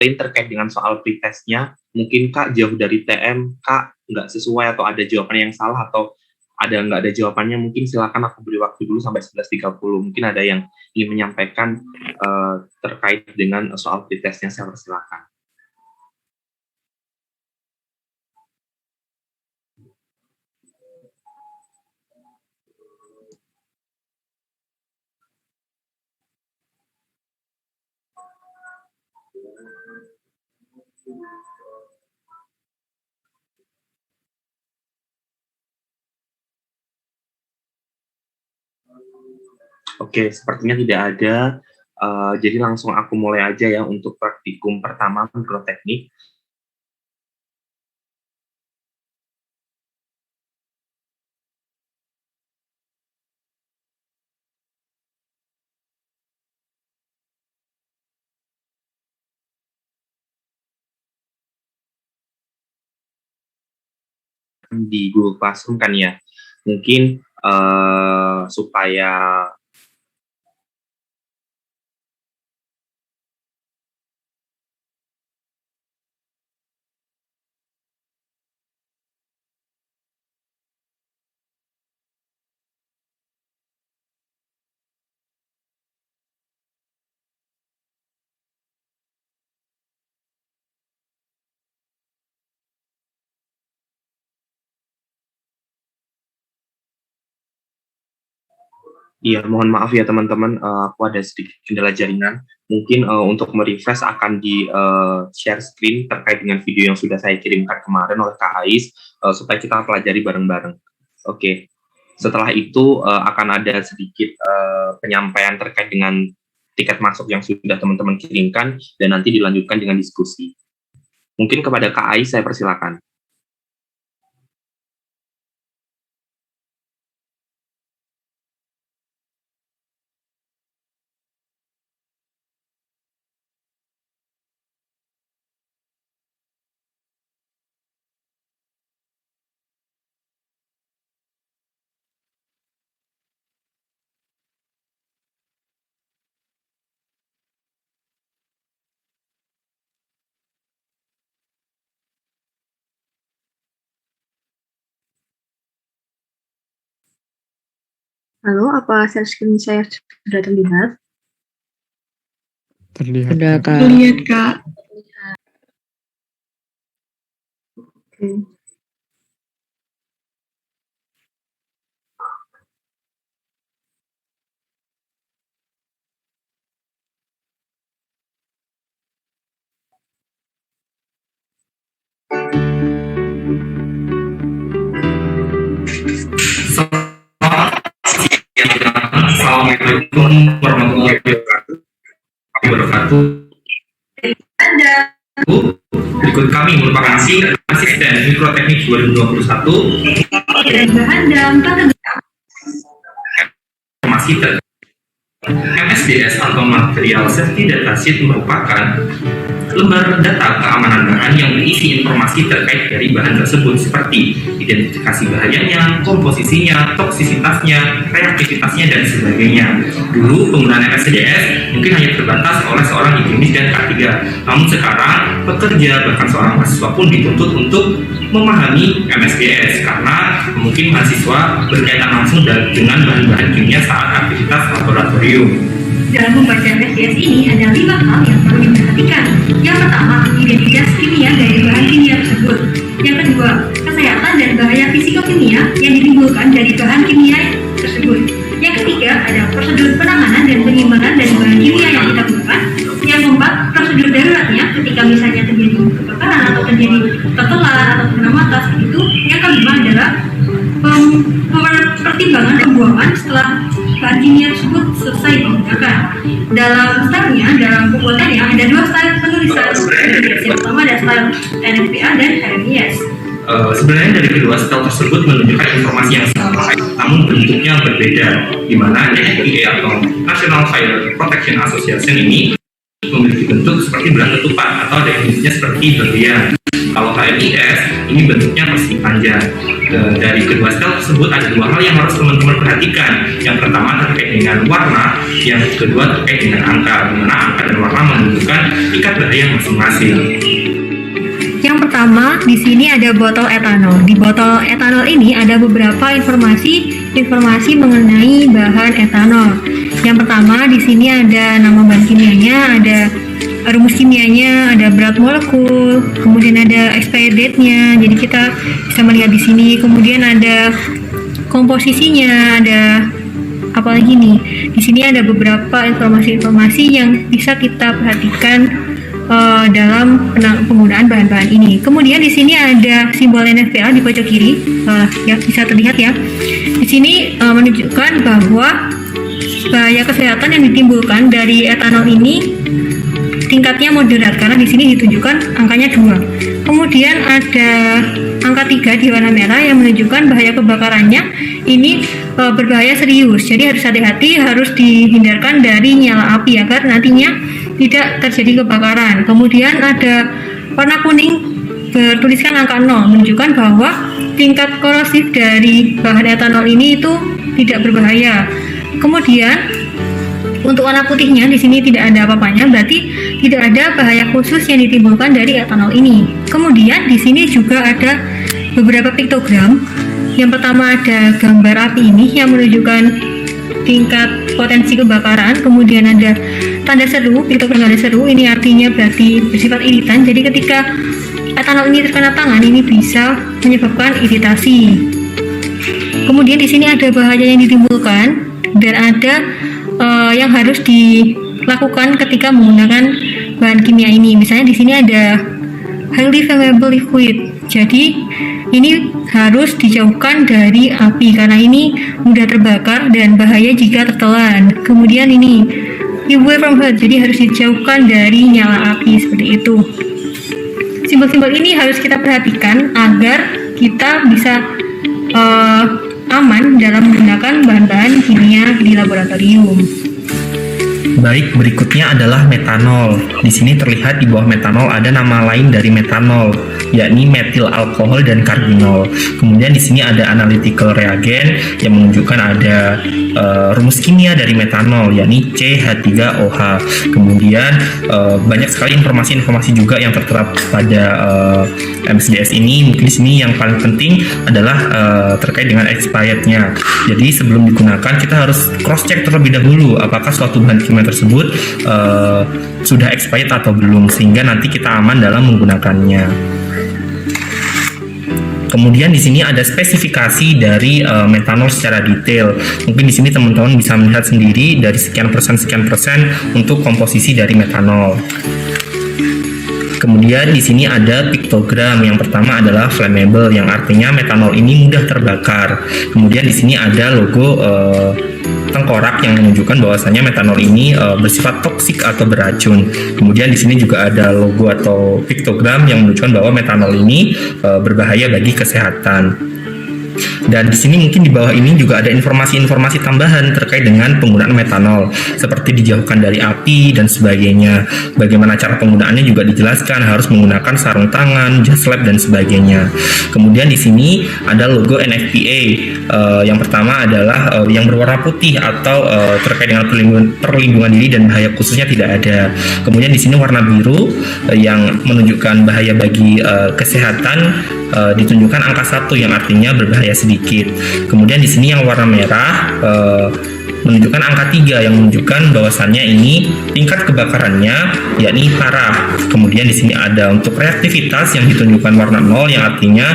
terkait dengan soal pretestnya, mungkin Kak jauh dari TM, Kak nggak sesuai atau ada jawaban yang salah atau nggak ada jawabannya, mungkin silakan aku beri waktu dulu sampai 11.30. Mungkin ada yang ingin menyampaikan terkait dengan soal pretestnya, saya persilakan. Oke, sepertinya tidak ada. Jadi langsung aku mulai aja ya untuk praktikum pertama mikroteknik. Di Google Classroom kan ya, mungkin supaya iya, mohon maaf ya teman-teman, aku ada sedikit kendala jaringan. Mungkin untuk merefresh akan di share screen terkait dengan video yang sudah saya kirimkan kemarin oleh Kak Ais, supaya kita pelajari bareng-bareng. Oke, setelah itu akan ada sedikit penyampaian terkait dengan tiket masuk yang sudah teman-teman kirimkan, dan nanti dilanjutkan dengan diskusi. Mungkin kepada Kak Ais saya persilakan. Halo, apa share screen saya sudah terlihat? Terlihat. Sudah, Kak. Terlihat, Kak. Oke. Assalamualaikum warahmatullahi wabarakatuh. Berikut kami merupakan asisten mikroteknik 2021 dan bahan dalam informasi MSDS atau Material Safety Data Sheet merupakan lembar data keamanan bahan yang berisi informasi terkait dari bahan tersebut seperti identifikasi bahayanya, komposisinya, toksisitasnya, reaktivitasnya, dan sebagainya. Dulu penggunaan MSDS mungkin hanya terbatas oleh seorang higienis dan K3, namun sekarang pekerja bahkan seorang mahasiswa pun dituntut untuk memahami MSDS karena mungkin mahasiswa berkaitan langsung dengan bahan-bahan kimia saat aktivitas laboratorium. Dalam membaca MSDS ini ada 5 hal yang perlu diperhatikan. Yang pertama, identitas kimia dari bahan kimia tersebut. Yang kedua, kesehatan dan bahaya fisikokimia yang ditimbulkan dari bahan kimia tersebut. Yang ketiga, ada prosedur penanganan dan penyimpanan dari bahan kimia yang kita gunakan. Yang keempat, prosedur daruratnya ketika misalnya terjadi kebakaran atau terjadi tertelar atau kena mata seperti itu. Yang kelima adalah pertimbangan pembuangan setelah bahan kimia tersebut selesai digunakan. Dalam stylenya, dalam pembuatannya ada 2 style penulisan. Yang pertama ada style NFPA dan HMIS. Sebenarnya dari kedua style tersebut menunjukkan informasi yang sama, namun bentuknya berbeda, di mana NFPA atau National Fire Protection Association ini memiliki bentuk seperti belah ketupat atau definisinya seperti berlian. Kalau HMIS, ini bentuknya persegi panjang. Dari kedua stel tersebut ada dua hal yang harus teman-teman perhatikan. Yang pertama terkait dengan warna, yang kedua terkait dengan angka, di mana angka dan warna menunjukkan tingkat bahaya masing-masing. Yang pertama, di sini ada botol etanol. Di botol etanol ini ada beberapa informasi mengenai bahan etanol. Yang pertama, di sini ada nama bahan kimianya, ada rumus kimianya, ada berat molekul, kemudian ada expiry date-nya. Jadi kita bisa melihat di sini. Kemudian ada komposisinya, ada apa lagi nih? Di sini ada beberapa informasi-informasi yang bisa kita perhatikan dalam penggunaan bahan-bahan ini. Kemudian di sini ada simbol NFPA di pojok kiri, ya bisa terlihat ya. Di sini menunjukkan bahwa bahaya kesehatan yang ditimbulkan dari etanol ini tingkatnya moderat karena di sini ditunjukkan angkanya 2. Kemudian ada angka 3 di warna merah yang menunjukkan bahaya kebakarannya ini berbahaya serius. Jadi harus hati-hati, harus dihindarkan dari nyala api agar nantinya tidak terjadi kebakaran. Kemudian ada warna kuning bertuliskan angka 0 menunjukkan bahwa tingkat korosif dari bahan etanol ini itu tidak berbahaya. Kemudian untuk warna putihnya di sini tidak ada apa-apanya, berarti tidak ada bahaya khusus yang ditimbulkan dari etanol ini. Kemudian di sini juga ada beberapa piktogram. Yang pertama ada gambar api ini yang menunjukkan tingkat potensi kebakaran. Kemudian ada tanda seru, piktogram tanda seru, ini artinya berarti bersifat iritan. Jadi ketika etanol ini terkena tangan, ini bisa menyebabkan iritasi. Kemudian di sini ada bahaya yang ditimbulkan dan ada yang harus dilakukan ketika menggunakan bahan kimia ini. Misalnya di sini ada highly flammable liquid. Jadi ini harus dijauhkan dari api karena ini mudah terbakar dan bahaya jika tertelan. Kemudian ini away from heat, jadi harus dijauhkan dari nyala api seperti itu. Simbol-simbol ini harus kita perhatikan agar kita bisa aman dalam menggunakan bahan-bahan kimia di laboratorium. Baik, berikutnya adalah metanol. Di sini terlihat di bawah metanol ada nama lain dari metanol, yakni metil alkohol dan karbinol. Kemudian di sini ada analytical reagen yang menunjukkan ada rumus kimia dari metanol, yakni CH3OH. Kemudian banyak sekali informasi-informasi juga yang tertera pada MSDS ini. Mungkin di sini yang paling penting adalah terkait dengan expirednya. Jadi sebelum digunakan kita harus cross check terlebih dahulu apakah suatu bahan kimia tersebut sudah expired atau belum, sehingga nanti kita aman dalam menggunakannya. Kemudian di sini ada spesifikasi dari metanol secara detail. Mungkin di sini teman-teman bisa melihat sendiri dari sekian persen untuk komposisi dari metanol. Kemudian di sini ada piktogram. Yang pertama adalah flammable, yang artinya metanol ini mudah terbakar. Kemudian di sini ada logo tengkorak yang menunjukkan bahwasanya metanol ini bersifat toksik atau beracun. Kemudian di sini juga ada logo atau piktogram yang menunjukkan bahwa metanol ini berbahaya bagi kesehatan. Dan di sini mungkin di bawah ini juga ada informasi-informasi tambahan terkait dengan penggunaan metanol, seperti dijauhkan dari api dan sebagainya. Bagaimana cara penggunaannya juga dijelaskan, harus menggunakan sarung tangan, jas lab dan sebagainya. Kemudian di sini ada logo NFPA. Yang pertama adalah yang berwarna putih atau terkait dengan perlindungan diri dan bahaya khususnya tidak ada. Kemudian di sini warna biru yang menunjukkan bahaya bagi kesehatan, ditunjukkan angka 1 yang artinya berbahaya sedikit. Kemudian di sini yang warna merah menunjukkan angka 3 yang menunjukkan bahwasannya ini tingkat kebakarannya yakni parah. Kemudian di sini ada untuk reaktivitas yang ditunjukkan warna 0 yang artinya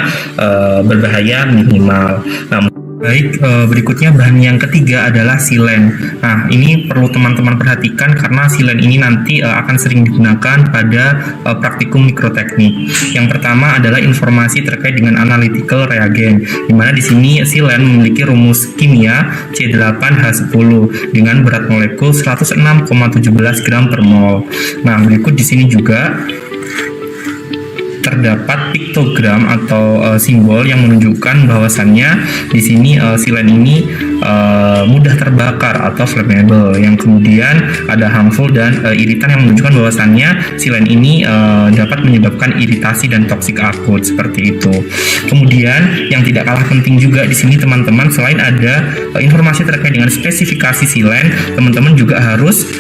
berbahaya minimal. Nah, baik, berikutnya bahan yang ketiga adalah silen. Nah, ini perlu teman-teman perhatikan karena silen ini nanti akan sering digunakan pada praktikum mikroteknik. Yang pertama adalah informasi terkait dengan analytical reagen, di mana di sini silen memiliki rumus kimia C8H10 dengan berat molekul 106,17 gram per mol. Nah, berikut di sini juga terdapat piktogram atau simbol yang menunjukkan bahwasannya di sini silen ini mudah terbakar atau flammable, yang kemudian ada harmful dan iritan yang menunjukkan bahwasannya silen ini dapat menyebabkan iritasi dan toksik akut seperti itu. Kemudian yang tidak kalah penting juga di sini teman-teman, selain ada informasi terkait dengan spesifikasi silen, teman-teman juga harus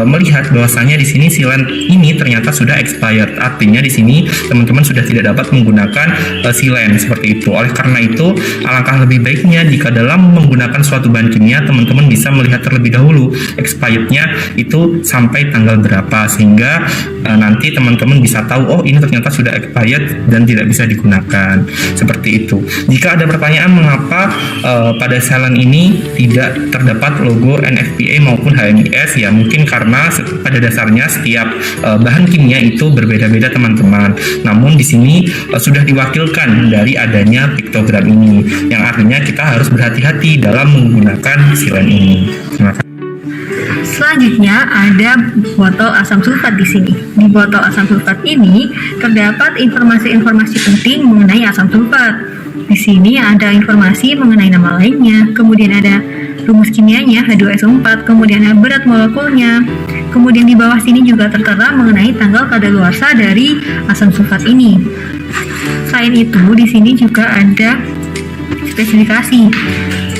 melihat bahwasanya di sini silen ini ternyata sudah expired. Artinya di sini teman-teman sudah tidak dapat menggunakan silen seperti itu. Oleh karena itu, alangkah lebih baiknya jika dalam menggunakan suatu bahan kimia, teman-teman bisa melihat terlebih dahulu expirednya itu sampai tanggal berapa, sehingga nanti teman-teman bisa tahu, oh ini ternyata sudah expired dan tidak bisa digunakan. Seperti itu. Jika ada pertanyaan mengapa pada silen ini tidak terdapat logo NFPA maupun HMIS, ya mungkin karena pada dasarnya setiap bahan kimia itu berbeda-beda teman-teman. Namun di sini sudah diwakilkan dari adanya piktogram ini, yang artinya kita harus berhati-hati dalam menggunakan silen ini. Terima kasih. Selanjutnya ada botol asam sulfat di sini. Di botol asam sulfat ini terdapat informasi-informasi penting mengenai asam sulfat. Di sini ada informasi mengenai nama lainnya, kemudian ada rumus kimianya H2SO4, kemudian ada berat molekulnya. Kemudian di bawah sini juga tertera mengenai tanggal kadaluarsa dari asam sulfat ini. Selain itu, di sini juga ada spesifikasi.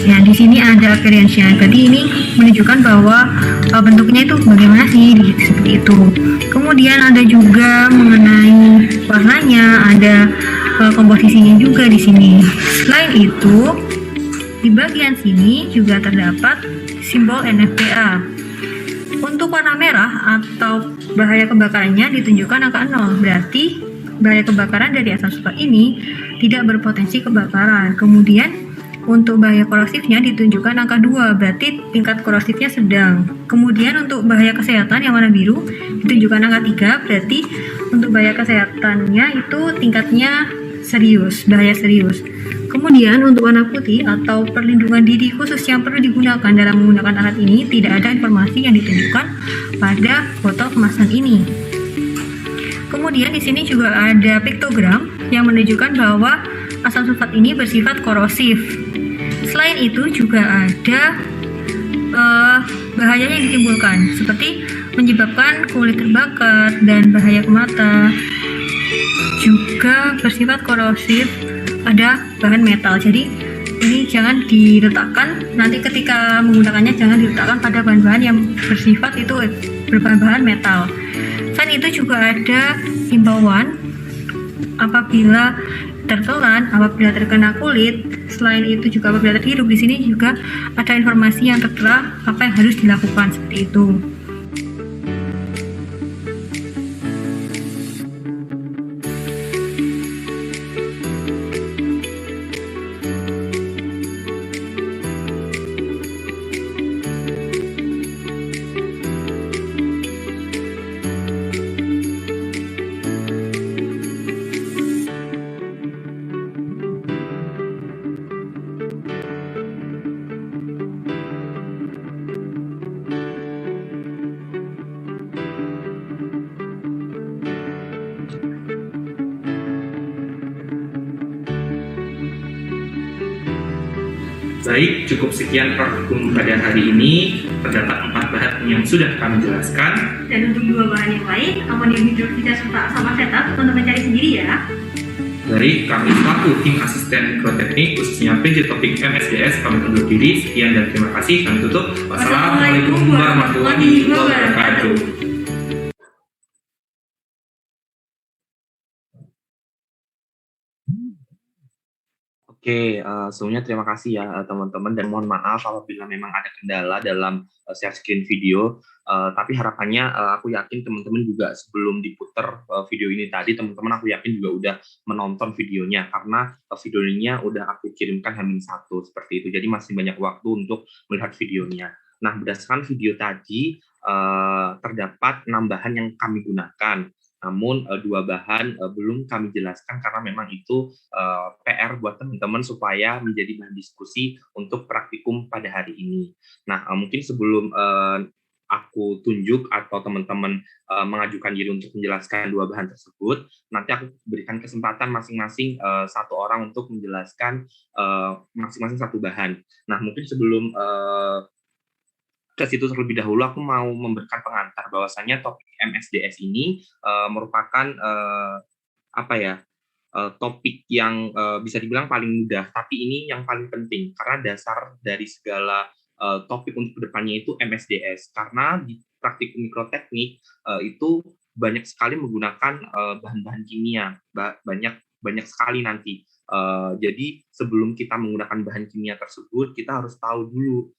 Ya, di sini ada appearance-nya. Jadi ini menunjukkan bahwa bentuknya itu bagaimana sih, seperti itu. Kemudian ada juga mengenai warnanya, ada komposisinya juga di sini. Selain itu, di bagian sini juga terdapat simbol NFPA. Untuk warna merah atau bahaya kebakarannya ditunjukkan angka 0, berarti bahaya kebakaran dari asam sulfat ini tidak berpotensi kebakaran. Kemudian untuk bahaya korosifnya ditunjukkan angka 2, berarti tingkat korosifnya sedang. Kemudian untuk bahaya kesehatan yang warna biru ditunjukkan angka 3, berarti untuk bahaya kesehatannya itu tingkatnya serius, bahaya serius. Kemudian untuk warna putih atau perlindungan diri khusus yang perlu digunakan dalam menggunakan alat ini, tidak ada informasi yang ditunjukkan pada botol kemasan ini. Kemudian di sini juga ada piktogram yang menunjukkan bahwa asam sulfat ini bersifat korosif. Selain itu juga ada bahaya yang ditimbulkan, seperti menyebabkan kulit terbakar dan bahaya ke mata. Juga bersifat korosif pada bahan metal. Jadi ini jangan diletakkan, nanti ketika menggunakannya jangan diletakkan pada bahan-bahan yang bersifat itu berbahan-bahan metal. Selain itu juga ada himbauan apabila tertelan, apabila terkena kulit. Selain itu juga apabila terhirup, di sini juga ada informasi yang tertera apa yang harus dilakukan seperti itu. Baik, cukup sekian praktikum pada hari ini. Terdapat 4 bahan yang sudah kami jelaskan. Dan untuk 2 bahan yang lain, amonium hidroksida serta asam asetat, teman-teman cari sendiri ya. Dari kami selaku tim asisten mikroteknik khususnya PJ Topik MSDS, kami undur diri. Sekian dan terima kasih. Kami tutup. Wassalamualaikum warahmatullahi wabarakatuh. Oke, sebelumnya terima kasih ya teman-teman, dan mohon maaf apabila memang ada kendala dalam share screen video. Tapi harapannya aku yakin teman-teman juga sebelum diputar video ini tadi, teman-teman aku yakin juga udah menonton videonya, karena videonya udah aku kirimkan H-1 seperti itu. Jadi masih banyak waktu untuk melihat videonya. Nah, berdasarkan video tadi terdapat 6 bahan yang kami gunakan. Namun 2 bahan belum kami jelaskan karena memang itu PR buat teman-teman supaya menjadi bahan diskusi untuk praktikum pada hari ini. Nah, mungkin sebelum aku tunjuk atau teman-teman mengajukan diri untuk menjelaskan dua bahan tersebut, nanti aku berikan kesempatan masing-masing satu orang untuk menjelaskan masing-masing satu bahan. Nah, mungkin sebelum ke situ terlebih dahulu, aku mau memberikan pengantar bahwasanya topik MSDS ini merupakan apa ya, topik yang bisa dibilang paling mudah, tapi ini yang paling penting karena dasar dari segala topik untuk kedepannya itu MSDS. Karena di praktikum mikroteknik itu banyak sekali menggunakan bahan-bahan kimia, banyak banyak sekali nanti. Jadi sebelum kita menggunakan bahan kimia tersebut, kita harus tahu dulu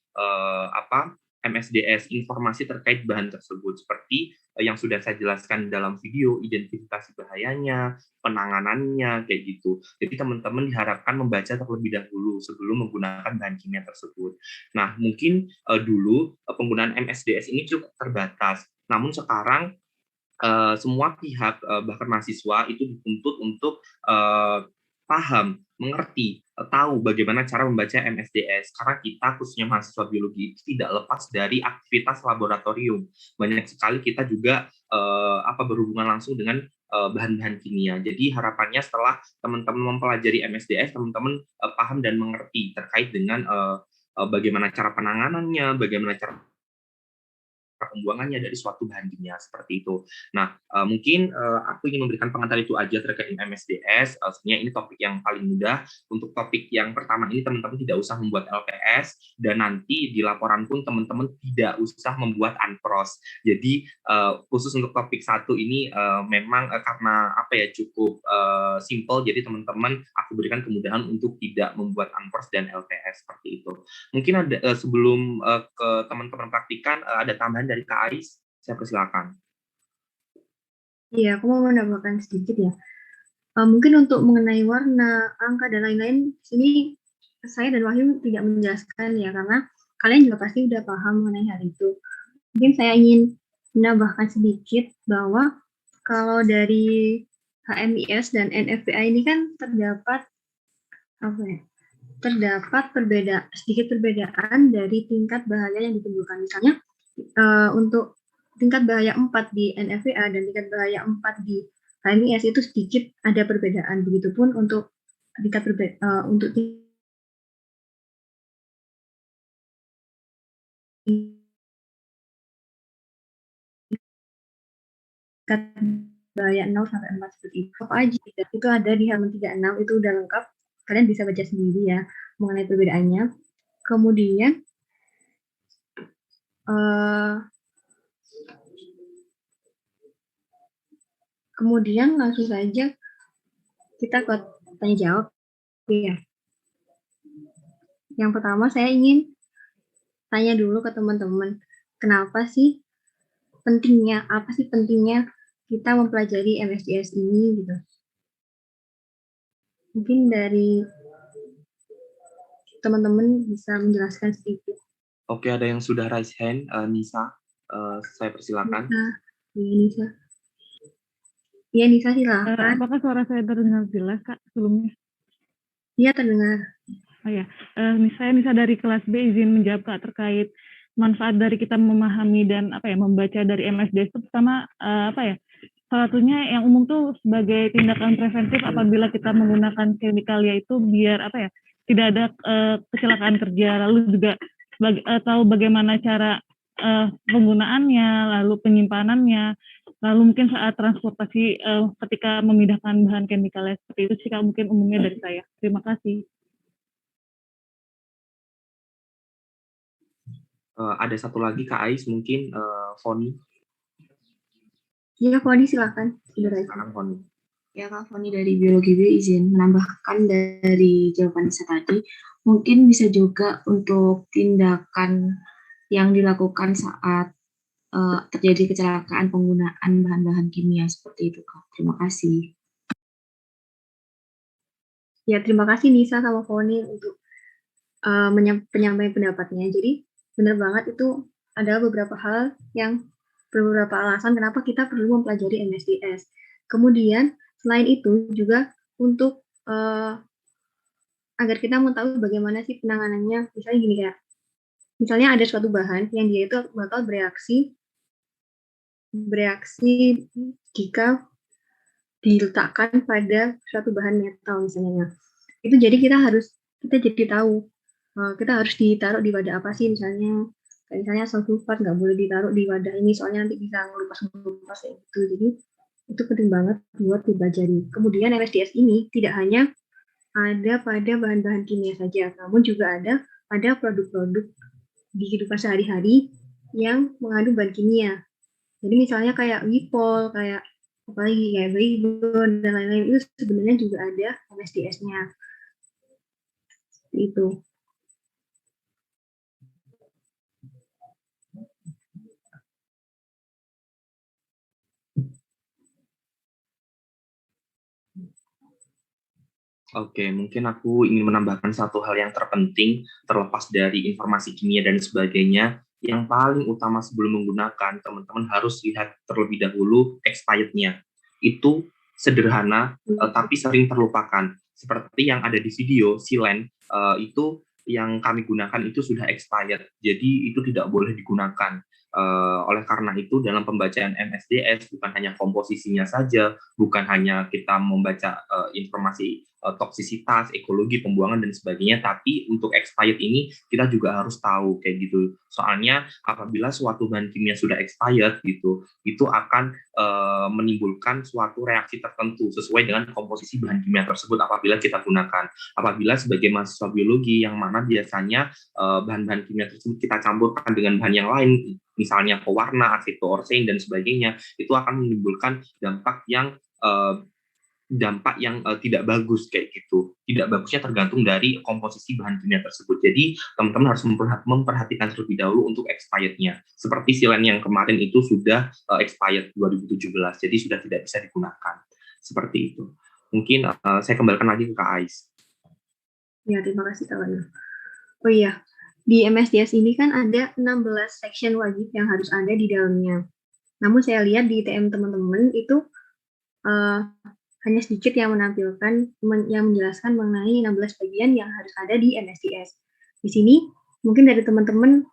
apa MSDS, informasi terkait bahan tersebut, seperti yang sudah saya jelaskan dalam video, identifikasi bahayanya, penanganannya, kayak gitu. Jadi teman-teman diharapkan membaca terlebih dahulu sebelum menggunakan bahan kimia tersebut. Nah, mungkin dulu penggunaan MSDS ini cukup terbatas, namun sekarang semua pihak bahkan mahasiswa itu dituntut untuk paham, mengerti, tahu bagaimana cara membaca MSDS karena kita khususnya mahasiswa biologi itu tidak lepas dari aktivitas laboratorium. Banyak sekali kita juga berhubungan langsung dengan bahan-bahan kimia. Jadi harapannya setelah teman-teman mempelajari MSDS, teman-teman paham dan mengerti terkait dengan bagaimana cara penanganannya, bagaimana cara pembuangannya dari suatu bahan kimia seperti itu. Nah, mungkin aku ingin memberikan pengantar itu aja terkait dengan MSDS. Sebenarnya ini topik yang paling mudah. Untuk topik yang pertama ini teman-teman tidak usah membuat LPS dan nanti di laporan pun teman-teman tidak usah membuat unpros. Jadi khusus untuk topik satu ini memang karena cukup simple. Jadi teman-teman aku berikan kemudahan untuk tidak membuat unpros dan LPS seperti itu. Mungkin ada sebelum ke teman-teman praktikan ada tambahan dari Kak Ais, saya persilakan. Iya, aku mau menambahkan sedikit ya. Mungkin untuk mengenai warna, angka, dan lain-lain, sini saya dan Wahyu tidak menjelaskan ya, karena kalian juga pasti udah paham mengenai hal itu. Mungkin saya ingin menambahkan sedikit bahwa kalau dari HMIS dan NFPA ini kan terdapat sedikit perbedaan dari tingkat bahaya yang ditimbulkan. Misalnya untuk tingkat bahaya 4 di NFPA dan tingkat bahaya 4 di HMIS itu sedikit ada perbedaan. Begitupun untuk tingkat untuk tingkat bahaya 0 sampai 4 seperti itu. Apa aja itu ada di halaman 36, itu udah lengkap. Kalian bisa baca sendiri ya mengenai perbedaannya. Kemudian langsung saja kita ke tanya jawab ya. Yang pertama saya ingin tanya dulu ke teman-teman, apa sih pentingnya kita mempelajari MSDS ini gitu. Mungkin dari teman-teman bisa menjelaskan sedikit. Oke, ada yang sudah raise hand, Nisa, saya persilakan. Nisa. Iya, Nisa silakan. Apakah suara saya terdengar jelas, Kak, sebelumnya? Iya, terdengar. Oh ya, saya Nisa dari kelas B, izin menjawab, Kak, terkait manfaat dari kita memahami dan membaca dari MSDS itu pertama salah satunya yang umum tuh sebagai tindakan preventif apabila kita menggunakan kemikalia itu biar tidak ada kecelakaan kerja, lalu juga tahu bagaimana cara penggunaannya, lalu penyimpanannya, lalu mungkin saat transportasi ketika memindahkan bahan kemikalia seperti itu sih, Kak, mungkin umumnya dari saya. Terima kasih. Ada satu lagi Kak Ais, mungkin Foni. Iya, Foni silakan. Sekarang Foni. Ya, Kak Foni dari Biologi B izin menambahkan dari jawaban saya tadi, mungkin bisa juga untuk tindakan yang dilakukan saat terjadi kecelakaan penggunaan bahan-bahan kimia seperti itu, Kak. Terima kasih. Ya, terima kasih Nisa sama Foni untuk penyampaian pendapatnya. Jadi benar banget, itu adalah beberapa alasan kenapa kita perlu mempelajari MSDS. Kemudian selain itu juga untuk agar kita mau tahu bagaimana sih penanganannya. Misalnya gini, misalnya ada suatu bahan yang dia itu bakal bereaksi jika diletakkan pada suatu bahan metal misalnya. Itu jadi kita jadi tahu kita harus ditaruh di wadah apa sih misalnya asam sulfat nggak boleh ditaruh di wadah ini soalnya nanti bisa ngelupas kayak gitu. Jadi itu penting banget buat dipelajari. Kemudian MSDS ini tidak hanya ada pada bahan-bahan kimia saja, namun juga ada pada produk-produk di kehidupan sehari-hari yang mengandung bahan kimia. Jadi misalnya kayak Wipol, kayak apalagi kayak Baygon dan lain-lain itu sebenarnya juga ada MSDS-nya. Itu. Oke, mungkin aku ingin menambahkan satu hal yang terpenting, terlepas dari informasi kimia dan sebagainya, yang paling utama sebelum menggunakan, teman-teman harus lihat terlebih dahulu expired-nya. Itu sederhana, tapi sering terlupakan. Seperti yang ada di video, silen, itu yang kami gunakan itu sudah expired, jadi itu tidak boleh digunakan. Oleh karena itu, dalam pembacaan MSDS, bukan hanya komposisinya saja, bukan hanya kita membaca informasi toksisitas, ekologi, pembuangan dan sebagainya, tapi untuk expired ini kita juga harus tahu kayak gitu. Soalnya apabila suatu bahan kimia sudah expired gitu, itu akan menimbulkan suatu reaksi tertentu sesuai dengan komposisi bahan kimia tersebut apabila kita gunakan. Apabila sebagai mahasiswa biologi yang mana biasanya bahan-bahan kimia tersebut kita campurkan dengan bahan yang lain, misalnya pewarna, acetoorsein dan sebagainya, itu akan menimbulkan dampak yang tidak bagus kayak gitu. Tidak bagusnya tergantung dari komposisi bahan kimia tersebut. Jadi teman-teman harus memperhatikan terlebih dahulu untuk expired-nya. Seperti silen yang kemarin itu sudah expired 2017, jadi sudah tidak bisa digunakan. Seperti itu. Mungkin saya kembalikan lagi ke Kak Ais. Ya, terima kasih Kak Wahyu. Oh iya, di MSDS ini kan ada 16 section wajib yang harus ada di dalamnya. Namun saya lihat di TM teman-teman itu hanya sedikit yang menampilkan, yang menjelaskan mengenai 16 bagian yang harus ada di MSDS. Di sini mungkin dari teman-teman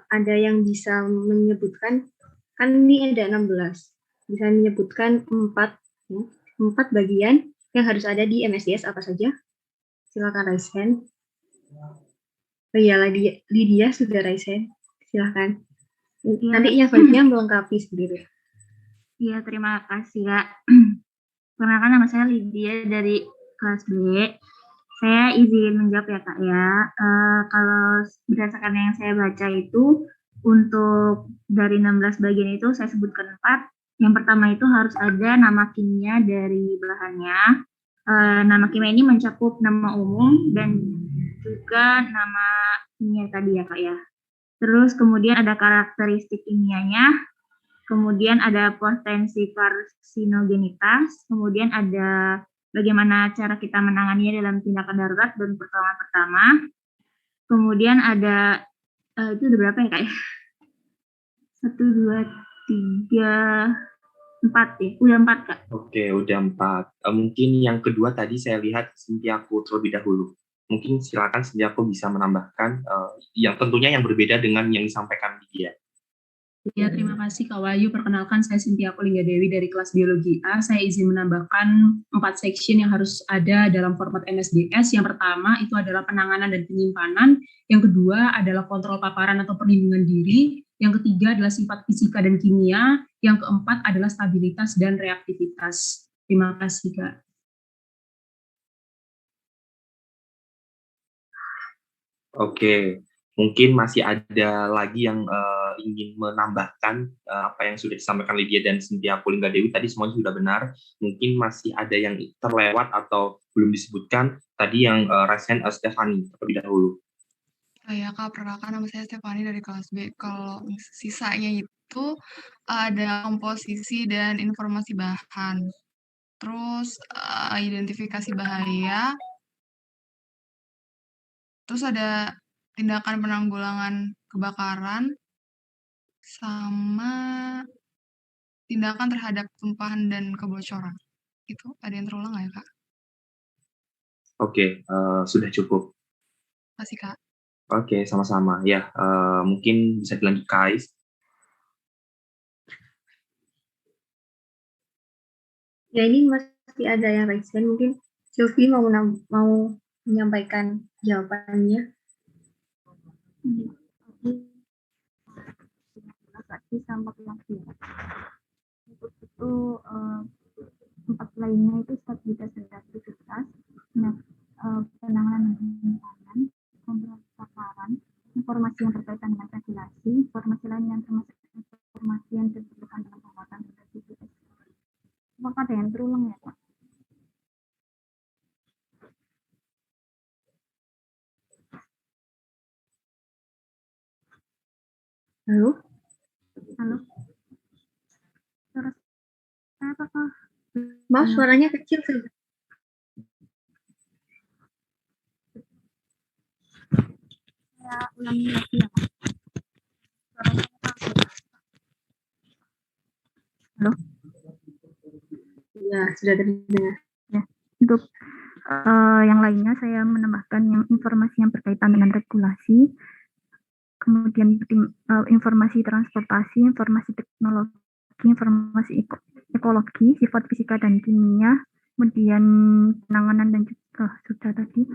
ada yang bisa menyebutkan, kan ini ada 16, bisa menyebutkan 4 bagian yang harus ada di MSDS apa saja? Silakan raise hand. Oh iya, Lydia sudah raise hand. Silakan. Ya. Nanti yang selanjutnya melengkapi sendiri. Iya, terima kasih Kak. Perkenalkan, nama saya Lydia dari kelas B. Saya izin menjawab ya Kak ya. Kalau berdasarkan yang saya baca itu, untuk dari 16 bagian itu saya sebutkan 4. Yang pertama itu harus ada nama kimia dari bahannya. Nama kimia ini mencakup nama umum dan juga nama kimia tadi ya Kak ya. Terus kemudian ada karakteristik kimianya. Kemudian ada potensi karsinogenitas, kemudian ada bagaimana cara kita menanganinya dalam tindakan darurat dan pertolongan pertama. Kemudian ada, itu udah berapa ya Kak ya? 1, 2, 3, 4 ya? Udah 4 Kak. Oke, udah 4. Mungkin yang kedua tadi saya lihat Sintiaku terlebih dahulu. Mungkin silakan Sintiaku bisa menambahkan yang tentunya yang berbeda dengan yang disampaikan Lydia. Ya, terima kasih Kak Wahyu. Perkenalkan, saya Cynthia Lingga Dewi dari kelas Biologi A. Saya izin menambahkan 4 section yang harus ada dalam format MSDS. Yang pertama itu adalah penanganan dan penyimpanan. Yang kedua adalah kontrol paparan atau perlindungan diri. Yang ketiga adalah sifat fisika dan kimia. Yang keempat adalah stabilitas dan reaktivitas. Terima kasih Kak. Oke. Mungkin masih ada lagi yang ingin menambahkan apa yang sudah disampaikan Lydia dan Cynthia Lingga Dewi tadi semuanya sudah benar. Mungkin masih ada yang terlewat atau belum disebutkan tadi yang Rasen Stefani terlebih dahulu. Ya Kak, perkenalkan nama saya Stefani dari kelas B. Kalau sisanya itu ada komposisi dan informasi bahan. Terus identifikasi bahaya. Terus ada tindakan penanggulangan kebakaran, sama tindakan terhadap tumpahan dan kebocoran. Itu ada yang terulang nggak ya, Kak? Oke, sudah cukup. Terima kasih, Kak. Oke, sama-sama. Ya, mungkin bisa dilanjut Kais. Ya, ini masih ada yang raise hand. Mungkin Sylvie mau menyampaikan jawabannya. Sama kelasnya. Itu empat lainnya itu stabilitas dan aktivitas, penanganan bencana, pemberantasan, informasi yang berkaitan dengan regulasi, informasi lain yang termasuk informasi yang diperlukan dalam pembuatan aktivitas. Apakah ada yang terulang ya, Pak? Halo? Halo? Suara saya apakah? Maaf, suaranya kecil. Saya ulangi lagi ya, Pak. Halo? Ya, sudah terdengar. Ya, untuk yang lainnya saya menambahkan yang informasi yang berkaitan dengan regulasi, kemudian informasi transportasi, informasi teknologi, informasi ekologi, sifat fisika dan kimia, kemudian penanganan dan juga sudah tadi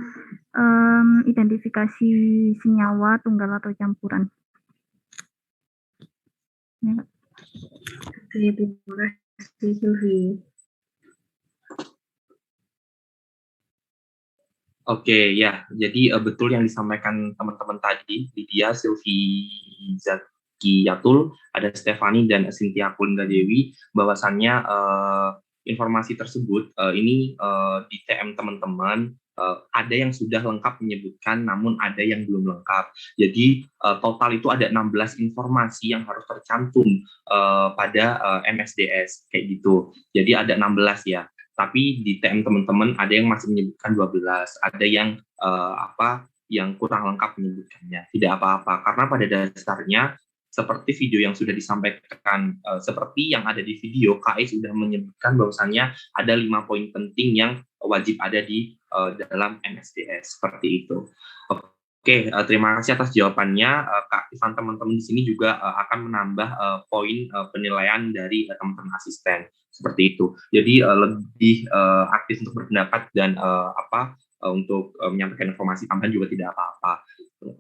identifikasi senyawa tunggal atau campuran. Ya. Oke, terima kasih Sylvie. Oke, ya. Jadi betul yang disampaikan teman-teman tadi, Lydia, Sylvie Zakiatul, ada Stefani dan Cynthia Kulinga Dewi, bahwasannya informasi tersebut ini di TM teman-teman ada yang sudah lengkap menyebutkan, namun ada yang belum lengkap. Jadi total itu ada 16 informasi yang harus tercantum pada MSDS kayak gitu. Jadi ada 16 ya. Tapi di TM teman-teman ada yang masih menyebutkan 12, ada yang yang kurang lengkap menyebutkannya. Tidak apa-apa, karena pada dasarnya seperti video yang sudah disampaikan, seperti yang ada di video, KAI sudah menyebutkan bahwasannya ada 5 poin penting yang wajib ada di dalam MSDS, seperti itu. Oke, terima kasih atas jawabannya. Keaktifan teman-teman di sini juga akan menambah poin penilaian dari teman-teman asisten, seperti itu. Jadi lebih aktif untuk berpendapat dan untuk menyampaikan informasi tambahan juga tidak apa-apa.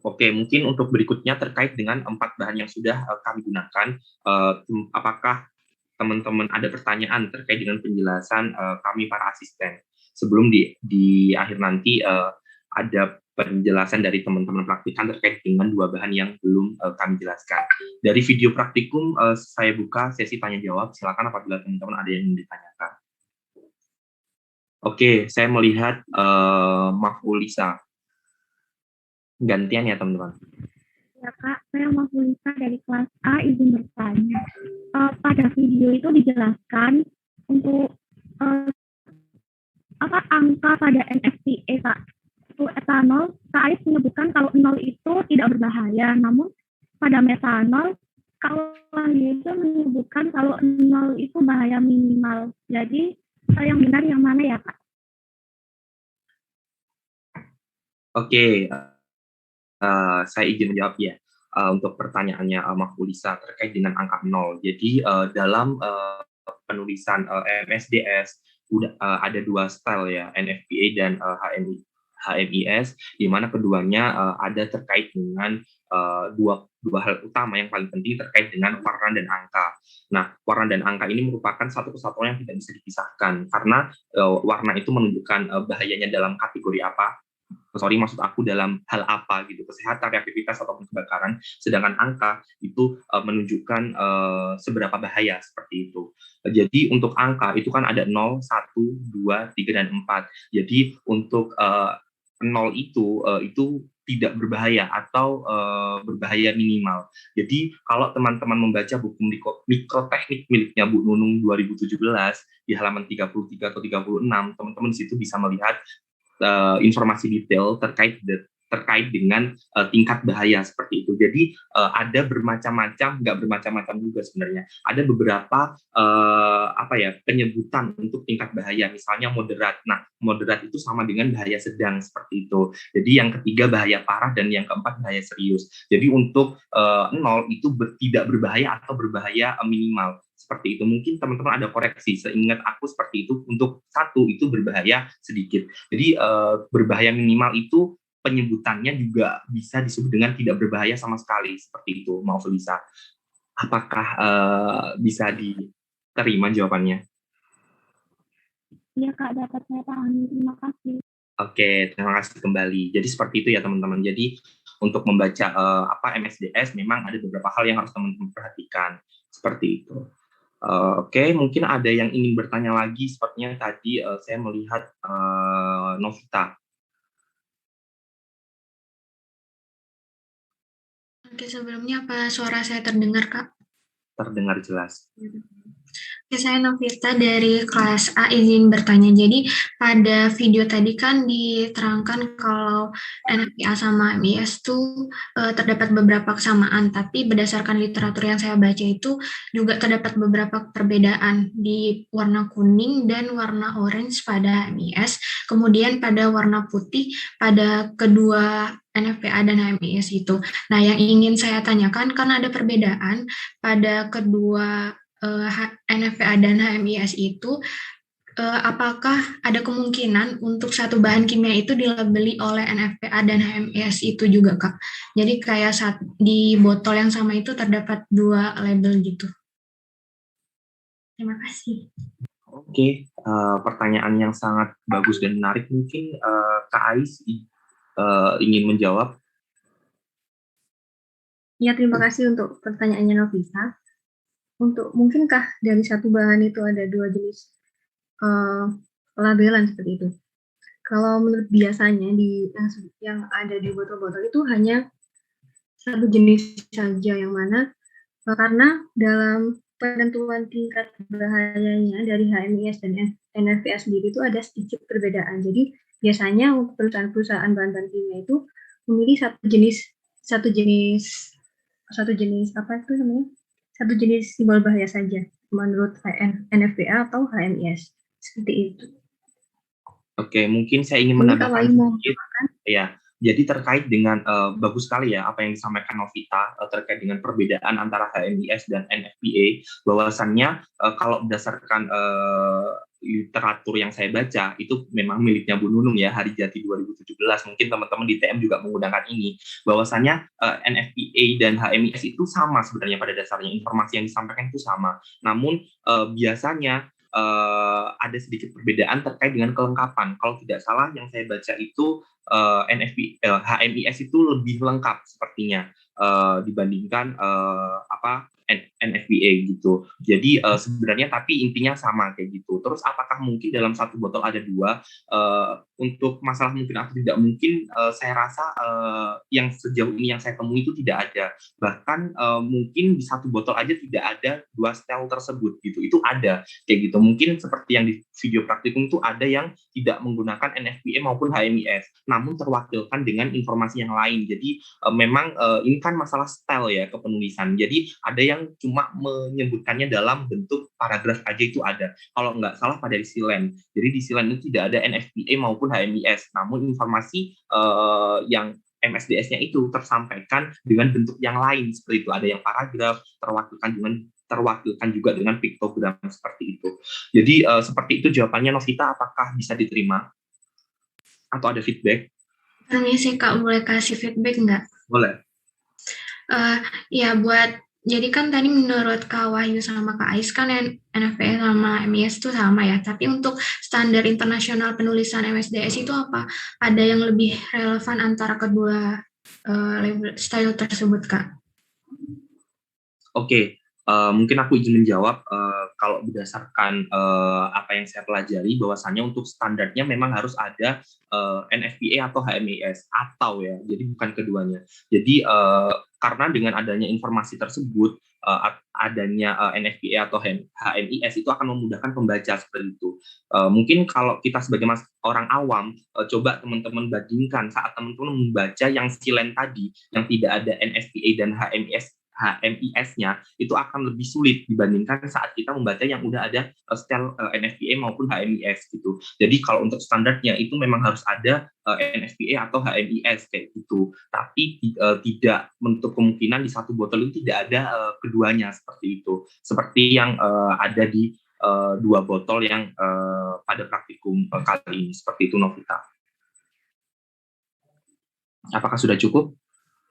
Oke, mungkin untuk berikutnya terkait dengan 4 bahan yang sudah kami gunakan, apakah teman-teman ada pertanyaan terkait dengan penjelasan kami para asisten? Sebelum di akhir nanti ada penjelasan dari teman-teman praktikan terkait dengan 2 bahan yang belum kami jelaskan. Dari video praktikum saya buka sesi tanya jawab. Silakan apabila teman-teman ada yang ingin ditanyakan. Oke, saya melihat Mahfulisa. Gantian ya teman-teman. Ya Kak, saya Mahfulisa dari kelas A, izin bertanya. Pada video itu dijelaskan untuk apa angka pada NFPA Kak. Untuk etanol, KAIS menyebutkan kalau 0 itu tidak berbahaya, namun pada metanol, kalau itu menyebutkan kalau 0 itu bahaya minimal. Jadi, yang benar yang mana ya Kak? Oke, saya izin menjawab ya. Untuk pertanyaannya Mahfulisa terkait dengan angka 0. Jadi, dalam penulisan MSDS, ada 2 style ya, NFPA dan HMIS, di mana keduanya ada terkait dengan dua hal utama yang paling penting terkait dengan warna dan angka. Nah, warna dan angka ini merupakan satu kesatuan yang tidak bisa dipisahkan, karena warna itu menunjukkan bahayanya dalam kategori apa, maksud aku dalam hal apa gitu, kesehatan, reaktivitas, ataupun kebakaran, sedangkan angka itu menunjukkan seberapa bahaya, seperti itu. Jadi untuk angka itu kan ada 0, 1, 2, 3, dan 4. Jadi untuk 0 itu tidak berbahaya atau berbahaya minimal. Jadi kalau teman-teman membaca buku mikroteknik miliknya Bu Nunung 2017 di halaman 33 atau 36, teman-teman di situ bisa melihat informasi detail terkait terkait dengan tingkat bahaya seperti itu. Jadi ada bermacam-macam, nggak bermacam-macam juga sebenarnya. Ada beberapa penyebutan untuk tingkat bahaya, misalnya moderat. Nah, moderat itu sama dengan bahaya sedang seperti itu. Jadi yang ketiga bahaya parah dan yang keempat bahaya serius. Jadi untuk 0 itu tidak berbahaya atau berbahaya minimal. Seperti itu. Mungkin teman-teman ada koreksi. Seingat aku seperti itu. Untuk 1 itu berbahaya sedikit. Jadi berbahaya minimal itu penyebutannya juga bisa disebut dengan tidak berbahaya sama sekali. Seperti itu. Mau Felisa. Apakah bisa diterima jawabannya? Iya Kak, dapat saya pahami. Terima kasih. Oke, terima kasih kembali. Jadi seperti itu ya teman-teman. Jadi untuk membaca MSDS memang ada beberapa hal yang harus teman-teman perhatikan. Seperti itu. Oke, mungkin ada yang ingin bertanya lagi. Sepertinya tadi saya melihat Novita. Oke, sebelumnya apa suara saya terdengar, Kak? Terdengar jelas. Oke, saya Novita dari kelas A, izin bertanya. Jadi pada video tadi kan diterangkan kalau NFPA sama MIS itu terdapat beberapa kesamaan, tapi berdasarkan literatur yang saya baca itu juga terdapat beberapa perbedaan di warna kuning dan warna orange pada MIS, kemudian pada warna putih pada kedua NFPA dan HMIS itu. Nah, yang ingin saya tanyakan, karena ada perbedaan pada kedua NFPA dan HMIS itu, apakah ada kemungkinan untuk satu bahan kimia itu dilabeli oleh NFPA dan HMIS itu juga, Kak? Jadi kayak saat di botol yang sama itu terdapat 2 label gitu. Terima kasih. Oke, pertanyaan yang sangat bagus dan menarik. Mungkin Kak Ais ingin menjawab. Ya, terima kasih untuk pertanyaannya Novita. Untuk mungkinkah dari satu bahan itu ada 2 jenis labelan seperti itu? Kalau menurut biasanya yang ada di botol-botol itu hanya satu jenis saja, yang mana karena dalam penentuan tingkat bahayanya dari HMIS dan NFPA sendiri itu ada sedikit perbedaan. Jadi biasanya untuk perusahaan-perusahaan bahan-bahan kimia itu memilih satu jenis simbol bahaya saja menurut NFPA atau HMIS. Seperti itu. Oke, mungkin saya ingin menambahkan sedikit. Ya, jadi terkait dengan bagus sekali ya apa yang disampaikan Novita terkait dengan perbedaan antara HMIS dan NFPA. Bahwasannya kalau berdasarkan literatur yang saya baca itu memang miliknya Bu Nunung ya, Harijati 2017. Mungkin teman-teman di TM juga menggunakan ini. Bahwasannya NFPA dan HMIS itu sama sebenarnya pada dasarnya, informasi yang disampaikan itu sama. Namun biasanya ada sedikit perbedaan terkait dengan kelengkapan. Kalau tidak salah yang saya baca itu HMIS itu lebih lengkap sepertinya dibandingkan NFPA gitu. Jadi sebenarnya tapi intinya sama kayak gitu. Terus apakah mungkin dalam satu botol ada 2? Untuk masalah mungkin atau tidak mungkin, saya rasa yang sejauh ini yang saya temui itu tidak ada. Bahkan mungkin di satu botol aja tidak ada 2 setel tersebut gitu. Itu ada kayak gitu. Mungkin seperti yang di video praktikum itu ada yang tidak menggunakan NFPA maupun HMIS, namun terwakilkan dengan informasi yang lain. Jadi memang ini kan masalah style ya kepenulisan. Jadi ada yang cuma menyebutkannya dalam bentuk paragraf aja itu ada. Kalau nggak salah pada di silen. Jadi di silen itu tidak ada NFPA maupun HMIS. Namun informasi yang MSDS-nya itu tersampaikan dengan bentuk yang lain seperti itu. Ada yang paragraf terwakilkan juga dengan piktogram seperti itu. Jadi seperti itu jawabannya Novita. Apakah bisa diterima? Atau ada feedback? Permisi Kak, boleh kasih feedback nggak? Boleh. Ya jadi kan tadi menurut Kak Wahyu sama Kak Ais kan NFPA sama MIS itu sama ya, tapi untuk standar internasional penulisan MSDS itu apa? Ada yang lebih relevan antara kedua label style tersebut, Kak? Oke, Mungkin aku izin menjawab, kalau berdasarkan apa yang saya pelajari, bahwasannya untuk standarnya memang harus ada NFPA atau HMIS, atau ya, jadi bukan keduanya. Jadi karena dengan adanya informasi tersebut, adanya NFPA atau HMIS itu akan memudahkan pembaca seperti itu. Mungkin kalau kita sebagai orang awam, coba teman-teman bandingkan saat teman-teman membaca yang silen tadi, yang tidak ada NFPA dan HMIS-nya, itu akan lebih sulit dibandingkan saat kita membaca yang udah ada setel NFPA maupun HMIS gitu. Jadi kalau untuk standarnya itu memang harus ada NFPA atau HMIS kayak gitu. Tapi tidak menutup kemungkinan di satu botol itu tidak ada keduanya seperti itu. Seperti yang ada di dua botol yang pada praktikum kali ini. Seperti itu, Novita. Apakah sudah cukup?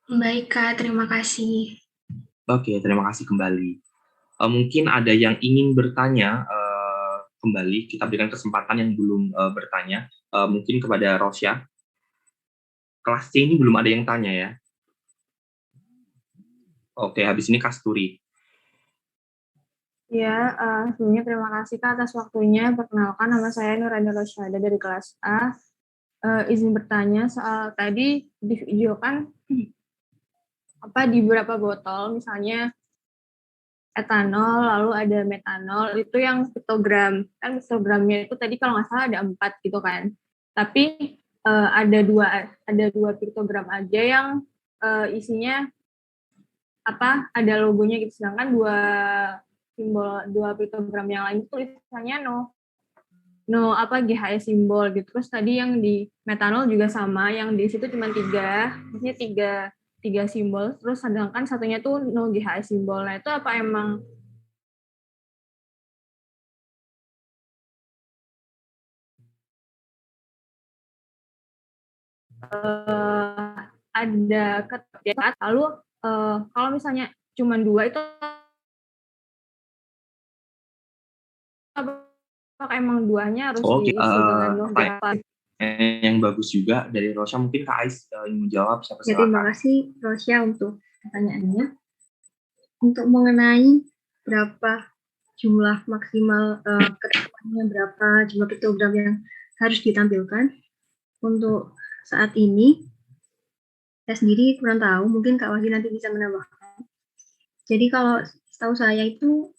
Baik, Kak. Terima kasih. Oke, terima kasih kembali. Mungkin ada yang ingin bertanya kembali, kita berikan kesempatan yang belum bertanya, mungkin kepada Rosya. Kelas C ini belum ada yang tanya ya. Oke, habis ini Kasturi. Ya, sebelumnya terima kasih Kak atas waktunya. Perkenalkan, nama saya Nurani Rosyada dari kelas A. Izin bertanya soal tadi di video kan di beberapa botol, misalnya etanol, lalu ada metanol, itu yang piktogram. Kan piktogramnya itu tadi kalau nggak salah ada 4 gitu kan. Tapi ada dua piktogram aja yang isinya ada logonya gitu. Sedangkan dua piktogram yang lain itu tulisannya GHS simbol gitu. Terus tadi yang di metanol juga sama, yang di situ cuma tiga simbol, terus sedangkan satunya tuh no GHS simbol. Nah itu apa emang ada ketentuan? Lalu kalau misalnya cuma 2 itu apakah emang 2-nya harus diisi dengan no GHS? Yang bagus juga dari Rosya, mungkin Kak Ais ingin menjawab. Ya, terima kasih Rosya untuk pertanyaannya. Untuk mengenai berapa jumlah maksimal ketentuannya, berapa jumlah piktogram yang harus ditampilkan, untuk saat ini saya sendiri kurang tahu, mungkin Kak Wahyu nanti bisa menambahkan. Jadi kalau setahu saya itu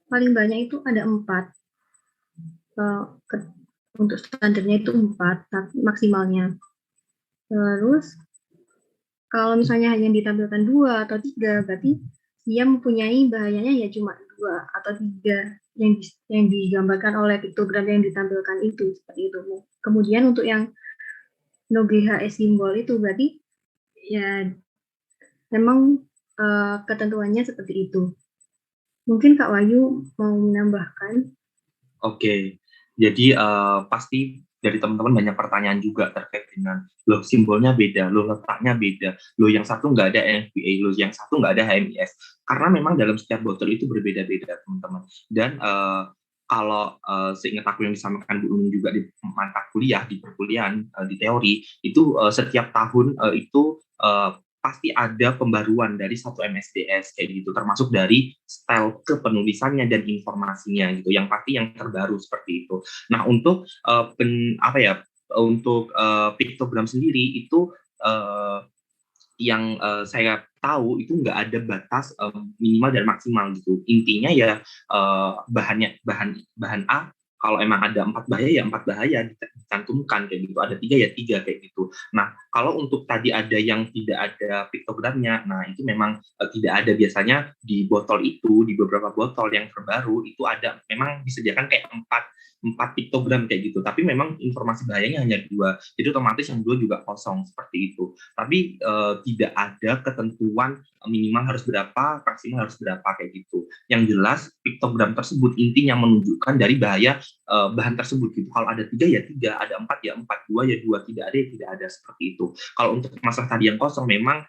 paling banyak itu ada 4. Untuk standarnya itu 4 maksimalnya. Terus kalau misalnya hanya ditampilkan 2 atau 3, berarti dia mempunyai bahayanya ya cuma 2 atau 3 yang digambarkan oleh piktogram yang ditampilkan itu, seperti itu. Kemudian untuk yang no GHS simbol itu berarti ya memang ketentuannya seperti itu. Mungkin Kak Wahyu mau menambahkan? Oke. Jadi pasti dari teman-teman banyak pertanyaan juga terkait dengan loh simbolnya beda, loh letaknya beda, loh yang satu nggak ada NFPA, loh yang satu nggak ada HMIS. Karena memang dalam setiap botol itu berbeda-beda teman-teman. Dan kalau seingat aku yang disampaikan Bu Unung juga di mata kuliah, di perkuliahan, di teori, itu setiap tahun itu pasti ada pembaruan dari satu MSDS kayak gitu, termasuk dari style kepenulisannya dan informasinya gitu, yang pasti yang terbaru seperti itu. Nah untuk untuk piktogram sendiri itu yang saya tahu itu nggak ada batas minimal dan maksimal gitu. Intinya ya bahan A kalau emang ada 4 bahaya ya 4 bahaya dicantumkan kayak gitu, ada 3 ya 3 kayak gitu. Nah kalau untuk tadi ada yang tidak ada piktogramnya, nah itu memang tidak ada. Biasanya di botol itu, di beberapa botol yang terbaru itu ada memang disediakan kayak 4 piktogram kayak gitu, tapi memang informasi bahayanya hanya 2, jadi otomatis yang 2 juga kosong seperti itu. Tapi tidak ada ketentuan minimal harus berapa, maksimal harus berapa kayak gitu. Yang jelas piktogram tersebut intinya menunjukkan dari bahaya bahan tersebut gitu. Kalau ada 3 ya 3, ada 4 ya 4, 2 ya 2, tidak ada ya tidak ada, seperti itu. Kalau untuk masalah tadi yang kosong memang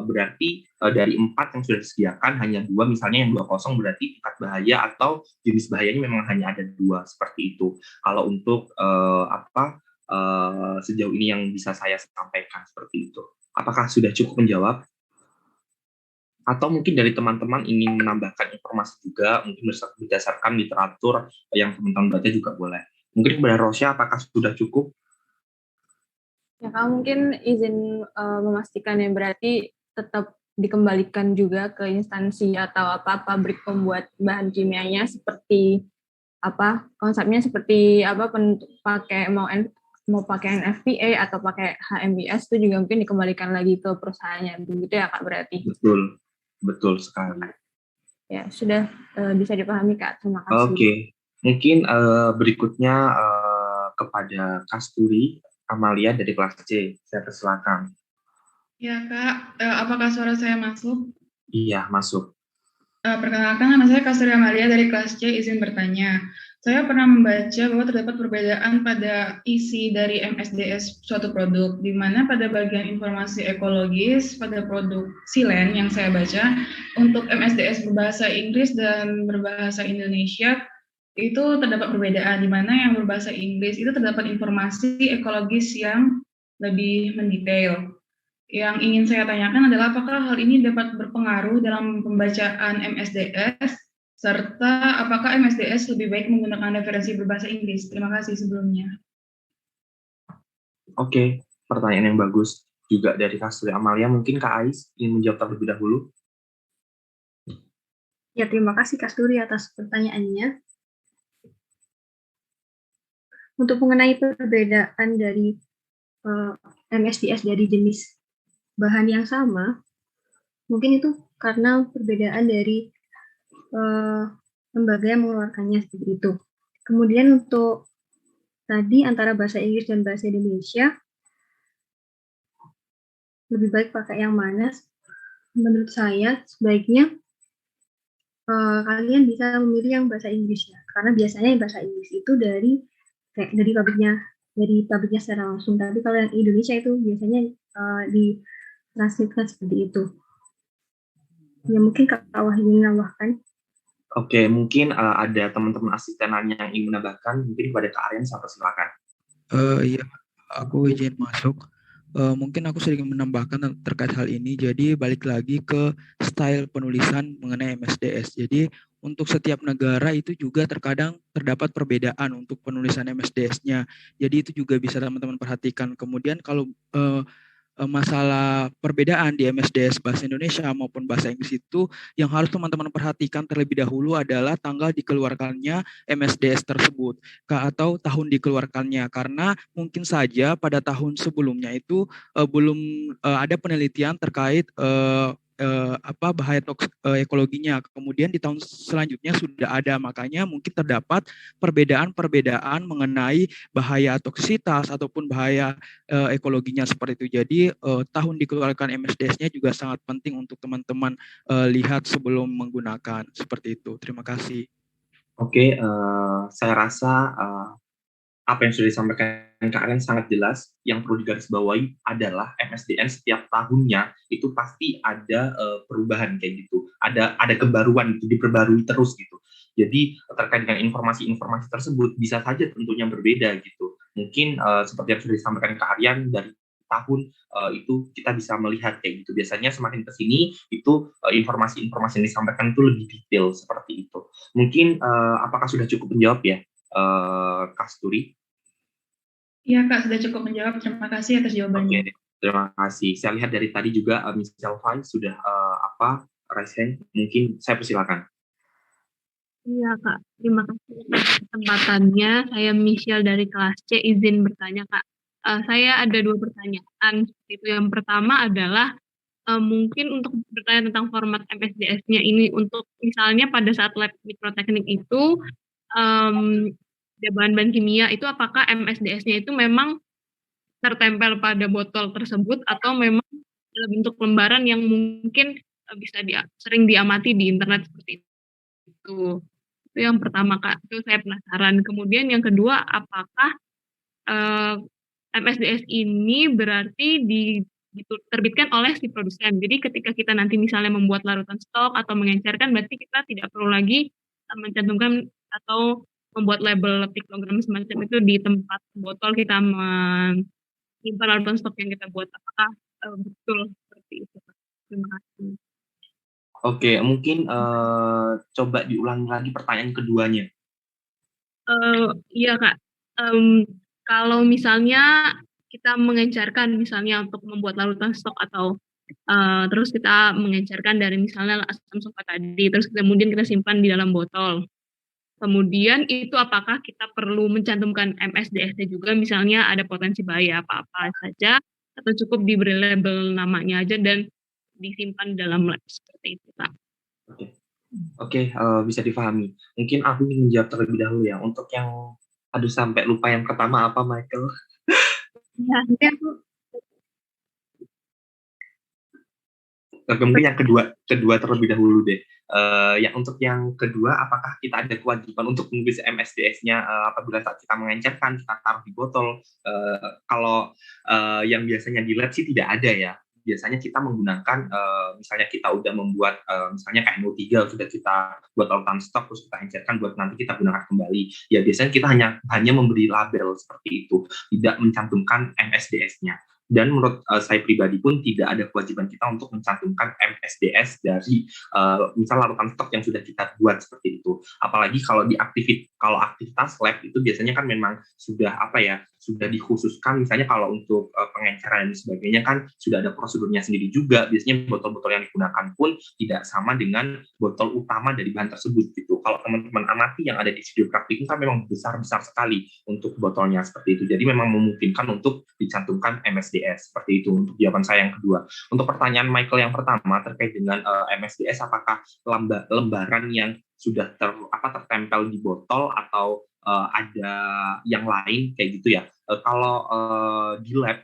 berarti dari 4 yang sudah disediakan hanya 2, misalnya yang 2 kosong berarti tingkat bahaya atau jenis bahayanya memang hanya ada 2, seperti itu. Kalau untuk sejauh ini yang bisa saya sampaikan seperti itu. Apakah sudah cukup menjawab? Atau mungkin dari teman-teman ingin menambahkan informasi juga, mungkin berdasarkan literatur yang teman-teman baca juga boleh. Mungkin kepada Rosya, apakah sudah cukup? Ya, Kak, mungkin izin memastikan ya, berarti tetap dikembalikan juga ke instansi atau apa pabrik pembuat bahan kimianya, seperti apa konsepnya, seperti apa pakai mau pakai NFPA atau pakai HMBS, itu juga mungkin dikembalikan lagi ke perusahaannya, begitu ya Kak berarti? Betul sekali. Ya, sudah bisa dipahami Kak, terima kasih. Oke, mungkin berikutnya kepada Kasturi Amalia dari kelas C, saya persilakan. Ya Kak, apakah suara saya masuk? Iya, masuk. Perkenalkan, nama saya Kasturi Amalia dari kelas C, izin bertanya. Saya pernah membaca bahwa terdapat perbedaan pada isi dari MSDS suatu produk, di mana pada bagian informasi ekologis pada produk silen yang saya baca, untuk MSDS berbahasa Inggris dan berbahasa Indonesia, itu terdapat perbedaan, di mana yang berbahasa Inggris itu terdapat informasi ekologis yang lebih mendetail. Yang ingin saya tanyakan adalah apakah hal ini dapat berpengaruh dalam pembacaan MSDS, serta apakah MSDS lebih baik menggunakan referensi berbahasa Inggris? Terima kasih sebelumnya. Oke, pertanyaan yang bagus juga dari Kasturi Amalia. Mungkin Kak Ais ingin menjawab terlebih dahulu. Ya, terima kasih Kasturi atas pertanyaannya. Untuk mengenai perbedaan dari MSDS dari jenis bahan yang sama, mungkin itu karena perbedaan dari lembaga yang mengeluarkannya seperti itu. Kemudian untuk tadi antara bahasa Inggris dan bahasa Indonesia, lebih baik pakai yang mana? Menurut saya sebaiknya kalian bisa memilih yang bahasa Inggris ya, karena biasanya yang bahasa Inggris itu dari pabriknya secara langsung. Tapi kalau yang Indonesia itu biasanya ditranslitkan seperti itu. Ya, mungkin Kak Wahyu menambahkan. Oke, mungkin ada teman-teman asistenannya yang ingin menambahkan, mungkin kepada Kak Aryan, saya persilakan. Iya, aku izin masuk. Mungkin aku sedikit menambahkan terkait hal ini. Jadi balik lagi ke style penulisan mengenai MSDS. Jadi untuk setiap negara itu juga terkadang terdapat perbedaan untuk penulisan MSDS-nya. Jadi itu juga bisa teman-teman perhatikan. Kemudian kalau masalah perbedaan di MSDS bahasa Indonesia maupun bahasa Inggris itu yang harus teman-teman perhatikan terlebih dahulu adalah tanggal dikeluarkannya MSDS tersebut atau tahun dikeluarkannya, karena mungkin saja pada tahun sebelumnya itu belum ada penelitian terkait bahaya ekologinya. Kemudian di tahun selanjutnya sudah ada, makanya mungkin terdapat perbedaan-perbedaan mengenai bahaya toksitas ataupun bahaya ekologinya seperti itu. Jadi tahun dikeluarkan MSDS-nya juga sangat penting untuk teman-teman lihat sebelum menggunakan seperti itu. Terima kasih. Oke, saya rasa apa yang sudah disampaikan Kak Aren sangat jelas. Yang perlu digarisbawahi adalah MSDN setiap tahunnya itu pasti ada perubahan kayak gitu. Ada kebaruan itu, diperbarui terus gitu. Jadi terkait dengan informasi-informasi tersebut bisa saja tentunya berbeda gitu. Mungkin seperti yang sudah disampaikan Kak Aryan, dari tahun itu kita bisa melihat kayak gitu. Biasanya semakin ke sini itu informasi-informasi yang disampaikan itu lebih detail seperti itu. Mungkin apakah sudah cukup menjawab ya? Kasturi? Iya Kak, sudah cukup menjawab. Terima kasih atas jawabannya. Oke, terima kasih. Saya lihat dari tadi juga Miss Selvai sudah raise hand. Mungkin saya persilakan. Iya Kak, terima kasih atas kesempatannya. Saya Michelle dari kelas C, izin bertanya Kak. Saya ada 2 pertanyaan. Itu yang pertama adalah mungkin untuk bertanya tentang format MSDS-nya ini, untuk misalnya pada saat lab mikroteknik itu ada bahan-bahan kimia itu, apakah MSDS-nya itu memang tertempel pada botol tersebut atau memang dalam bentuk lembaran yang mungkin bisa sering diamati di internet seperti itu. Itu yang pertama Kak, itu saya penasaran. Kemudian yang kedua, apakah MSDS ini berarti diterbitkan oleh si produsen. Jadi ketika kita nanti misalnya membuat larutan stok atau mengencerkan, berarti kita tidak perlu lagi mencantumkan atau membuat label piktogram semacam itu di tempat botol kita menyimpan larutan stok yang kita buat. Apakah betul seperti itu? Terima kasih. Oke, mungkin coba diulangi lagi pertanyaan keduanya. Iya Kak, kalau misalnya kita mengencarkan misalnya untuk membuat larutan stok atau terus kita mengencarkan dari misalnya asam sulfat tadi, terus kemudian kita simpan di dalam botol. Kemudian itu apakah kita perlu mencantumkan MSDS juga misalnya ada potensi bahaya apa-apa saja atau cukup diberi label namanya aja dan disimpan dalam lab seperti itu Kak? Oke, bisa difahami. Mungkin aku ingin menjawab terlebih dahulu ya. Untuk yang, aduh sampai lupa yang pertama apa, Michael? Ya, nanti aku Tapi mungkin yang kedua terlebih dahulu deh. Yang untuk yang kedua, apakah kita ada kewajiban untuk menulis MSDS-nya apabila saat kita mengencerkan, kita taruh di botol? Kalau yang biasanya di lab sih tidak ada ya. Biasanya kita menggunakan, misalnya kita udah membuat, misalnya kayak NO3 sudah kita buat larutan stok, terus kita encerkan buat nanti kita gunakan kembali. Ya biasanya kita hanya memberi label seperti itu, tidak mencantumkan MSDS-nya. Dan menurut saya pribadi pun tidak ada kewajiban kita untuk mencantumkan MSDS dari misal larutan stok yang sudah kita buat seperti itu. Apalagi kalau kalau aktivitas lab itu biasanya kan memang sudah sudah dikhususkan, misalnya kalau untuk pengenceran dan sebagainya kan sudah ada prosedurnya sendiri juga. Biasanya botol-botol yang digunakan pun tidak sama dengan botol utama dari bahan tersebut gitu. Kalau teman-teman amati yang ada di studio praktikum kan memang besar-besar sekali untuk botolnya seperti itu. Jadi memang memungkinkan untuk dicantumkan MSDS seperti itu untuk jawaban saya yang kedua. Untuk pertanyaan Michael yang pertama terkait dengan MSDS, apakah lembaran yang sudah tertempel di botol atau ada yang lain kayak gitu ya. Kalau di lab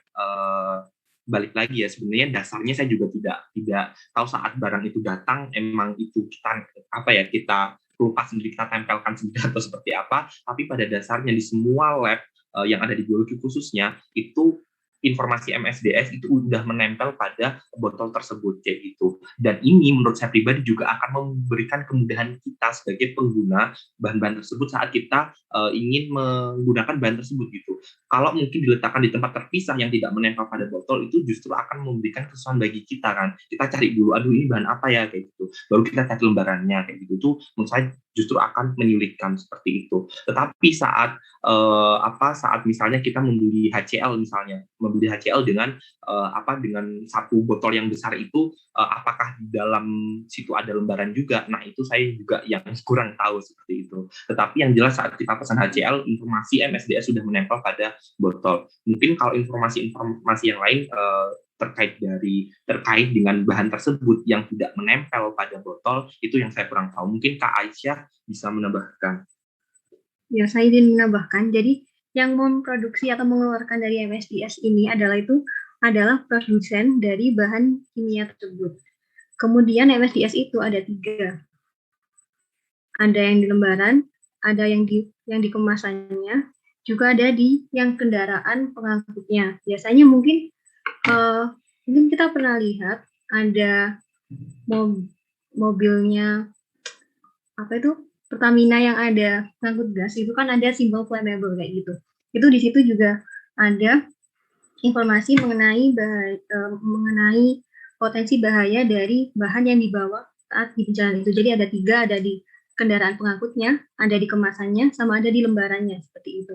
balik lagi ya, sebenarnya dasarnya saya juga tidak tahu saat barang itu datang emang itu kita kelupas sendiri, kita tempelkan sendiri atau seperti apa, tapi pada dasarnya di semua lab yang ada di biologi khususnya itu informasi MSDS itu udah menempel pada botol tersebut kayak gitu. Dan ini menurut saya pribadi juga akan memberikan kemudahan kita sebagai pengguna bahan-bahan tersebut saat kita ingin menggunakan bahan tersebut gitu. Kalau mungkin diletakkan di tempat terpisah yang tidak menempel pada botol, itu justru akan memberikan kesusahan bagi kita kan. Kita cari dulu, aduh ini bahan apa ya kayak gitu. Baru kita cari lembarannya kayak gitu. Itu menurut saya justru akan menyulitkan seperti itu. Tetapi saat misalnya kita membeli HCl dengan dengan satu botol yang besar itu, apakah di dalam situ ada lembaran juga? Nah itu saya juga yang kurang tahu seperti itu. Tetapi yang jelas saat kita pesan HCl, informasi MSDS sudah menempel pada botol. Mungkin kalau informasi yang lain terkait dengan bahan tersebut yang tidak menempel pada botol, itu yang saya kurang tahu. Mungkin Kak Aisyah bisa menambahkan. Ya, saya ingin menambahkan. Jadi yang memproduksi atau mengeluarkan dari MSDS ini adalah produsen dari bahan kimia tersebut. Kemudian MSDS itu ada 3. Ada yang di lembaran, ada yang di kemasannya, juga ada di yang kendaraan pengangkutnya. Biasanya mungkin kita pernah lihat ada mobilnya Pertamina yang ada ngangkut gas, itu kan ada simbol flammable kayak gitu. Itu di situ juga ada informasi mengenai potensi bahaya dari bahan yang dibawa saat di perjalanan itu. Jadi ada 3, ada di kendaraan pengangkutnya, ada di kemasannya, sama ada di lembarannya seperti itu.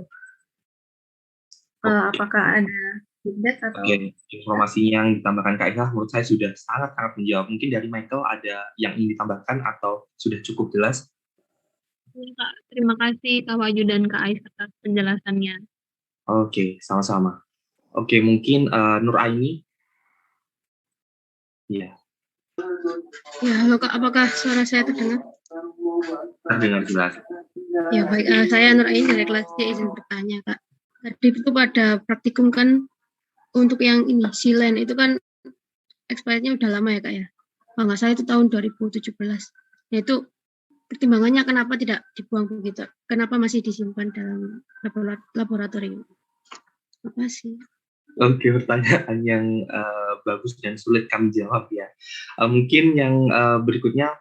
Apakah ada feedback atau? Oke, informasi yang ditambahkan Kak Ika menurut saya sudah sangat menjawab. Mungkin dari Michael ada yang ingin ditambahkan atau sudah cukup jelas? Kak, terima kasih Kak Wahyu dan Kak Ais atas penjelasannya. Oke, sama-sama. Oke, mungkin Nur Aini. Iya. Ya, halo Kak, apakah suara saya terdengar? Terdengar jelas. Ya, baik. Saya Nur Aini dari kelas C, izin bertanya Kak. Tadi itu pada praktikum kan untuk yang ini, silen itu kan expirednya udah lama ya Kak ya? Kalau nggak salah itu tahun 2017. Nah itu pertimbangannya kenapa tidak dibuang begitu? Kenapa masih disimpan dalam laboratorium? Apa sih? Oke, pertanyaan yang bagus dan sulit kami jawab ya. Mungkin yang berikutnya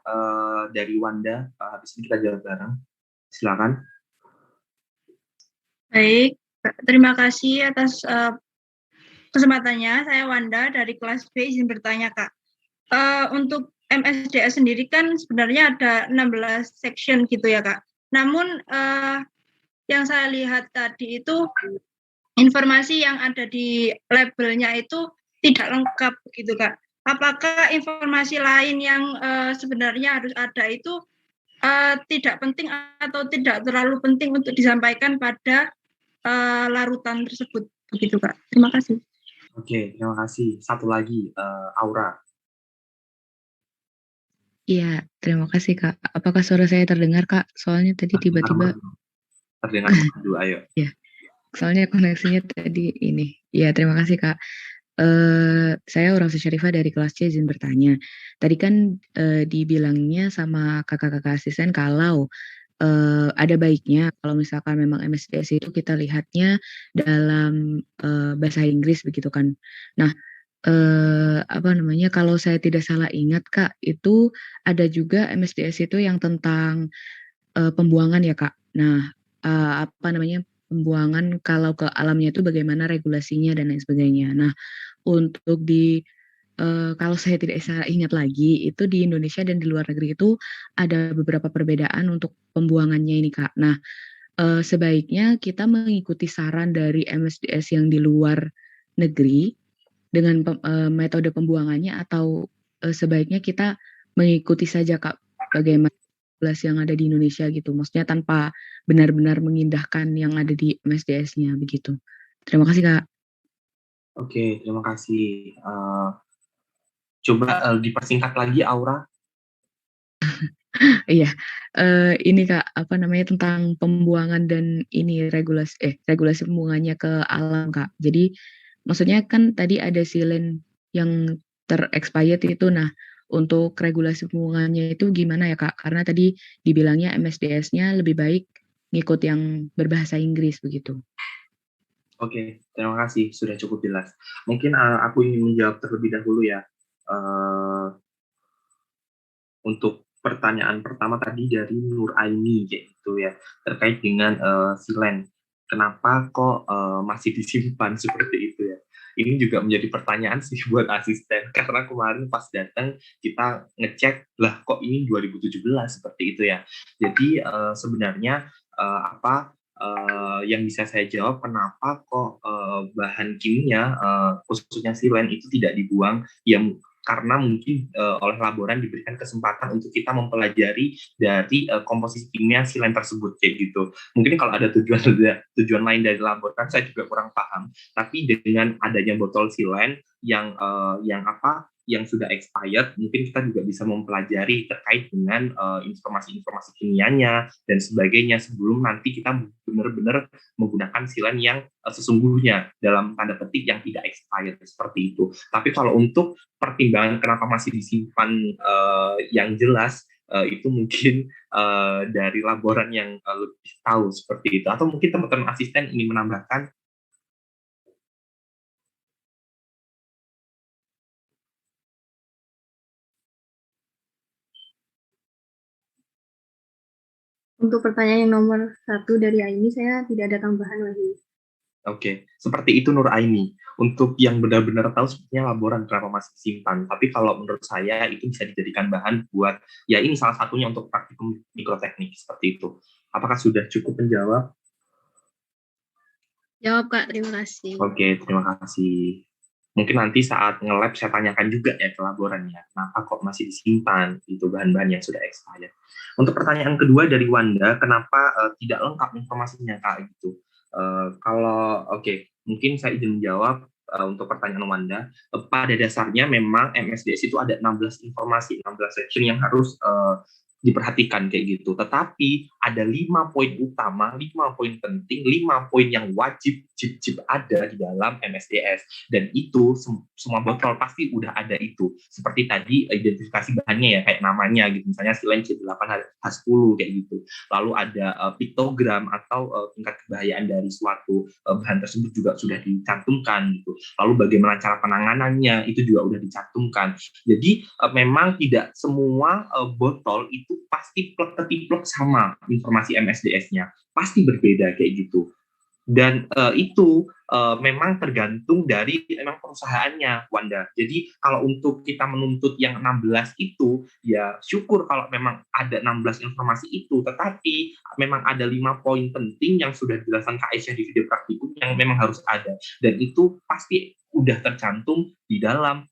dari Wanda, habis ini kita jawab bareng. Silakan. Baik, terima kasih atas kesempatannya. Saya Wanda dari kelas B, izin bertanya Kak. Untuk MSDS sendiri kan sebenarnya ada 16 section gitu ya Kak. Namun yang saya lihat tadi itu informasi yang ada di labelnya itu tidak lengkap gitu Kak. Apakah informasi lain yang sebenarnya harus ada itu tidak penting atau tidak terlalu penting untuk disampaikan pada larutan tersebut begitu Kak. Terima kasih. Oke, terima kasih. Satu lagi, Aura. Iya, terima kasih Kak. Apakah suara saya terdengar Kak? Soalnya tadi tiba-tiba Terdengar dulu, ayo. ya, soalnya koneksinya tadi ini. Ya, terima kasih Kak. Saya Aura Syarifah dari kelas C izin bertanya. Tadi kan dibilangnya sama kakak-kakak asisten kalau ada baiknya kalau misalkan memang MSDS itu kita lihatnya dalam bahasa Inggris begitu kan. Nah, kalau saya tidak salah ingat Kak, itu ada juga MSDS itu yang tentang pembuangan ya Kak. Nah, pembuangan kalau ke alamnya itu bagaimana regulasinya dan lain sebagainya. Nah, untuk kalau saya tidak salah ingat lagi, itu di Indonesia dan di luar negeri itu ada beberapa perbedaan untuk pembuangannya ini Kak. Nah, sebaiknya kita mengikuti saran dari MSDS yang di luar negeri dengan metode pembuangannya atau sebaiknya kita mengikuti saja Kak bagaimana yang ada di Indonesia gitu, maksudnya tanpa benar-benar mengindahkan yang ada di MSDS-nya begitu. Terima kasih Kak. Oke, terima kasih. Coba dipersingkat lagi, Aura. Iya, ini Kak, tentang pembuangan dan ini regulasi pembuangannya ke alam Kak. Jadi maksudnya kan tadi ada silen yang terexpired itu, nah untuk regulasi pembuangannya itu gimana ya Kak? Karena tadi dibilangnya MSDS-nya lebih baik ngikut yang berbahasa Inggris begitu. Oke, terima kasih sudah cukup jelas. Mungkin aku ingin menjawab terlebih dahulu ya. Untuk pertanyaan pertama tadi dari Nur Aini gitu ya, terkait dengan silen. Kenapa kok masih disimpan seperti itu ya? Ini juga menjadi pertanyaan sih buat asisten, karena kemarin pas datang kita ngecek, lah kok ini 2017 seperti itu ya. Jadi sebenarnya yang bisa saya jawab kenapa kok bahan kimia khususnya silen itu tidak dibuang, yang karena mungkin oleh laboran diberikan kesempatan untuk kita mempelajari dari komposisi kimia silen tersebut kayak gitu. Mungkin kalau ada tujuan lain dari laboran saya juga kurang paham. Tapi dengan adanya botol silen yang sudah expired, mungkin kita juga bisa mempelajari terkait dengan informasi-informasi kimianya dan sebagainya sebelum nanti kita benar-benar menggunakan silen yang sesungguhnya dalam tanda petik yang tidak expired seperti itu. Tapi kalau untuk pertimbangan kenapa masih disimpan yang jelas itu mungkin dari laboran yang lebih tahu seperti itu. Atau mungkin teman-teman asisten ingin menambahkan. Untuk pertanyaan yang nomor 1 dari Aini, saya tidak ada tambahan lagi. Oke, seperti itu Nur Aini. Untuk yang benar-benar tahu sepertinya laboran kenapa masih simpan. Tapi kalau menurut saya itu bisa dijadikan bahan buat, ya ini salah satunya untuk praktikum mikroteknik seperti itu. Apakah sudah cukup menjawab? Jawab Kak, terima kasih. Oke, terima kasih. Mungkin nanti saat nge-lab saya tanyakan juga ya ke laborannya, kenapa kok masih disimpan itu bahan-bahan yang sudah expired. Untuk pertanyaan kedua dari Wanda, kenapa tidak lengkap informasinya Kak gitu? Mungkin saya izin menjawab untuk pertanyaan Wanda. Pada dasarnya memang MSDS itu ada 16 informasi, 16 section yang harus diperhatikan kayak gitu. Tetapi ada 5 poin utama, 5 poin penting, 5 poin yang wajib ada di dalam MSDS. Dan itu semua botol pasti udah ada itu. Seperti tadi identifikasi bahannya ya, kayak namanya gitu. Misalnya silen C8H10 kayak gitu. Lalu ada piktogram atau tingkat kebahayaan dari suatu bahan tersebut juga sudah dicantumkan gitu. Lalu bagaimana cara penanganannya itu juga udah dicantumkan. Jadi memang tidak semua botol itu pasti plek-ketiplek sama informasi MSDS-nya. Pasti berbeda kayak gitu. Dan itu memang tergantung dari memang perusahaannya, Wanda. Jadi kalau untuk kita menuntut yang 16 itu, ya syukur kalau memang ada 16 informasi itu, tetapi memang ada 5 poin penting yang sudah dijelaskan Kak Aisyah di video praktikum yang memang harus ada. Dan itu pasti udah tercantum di dalam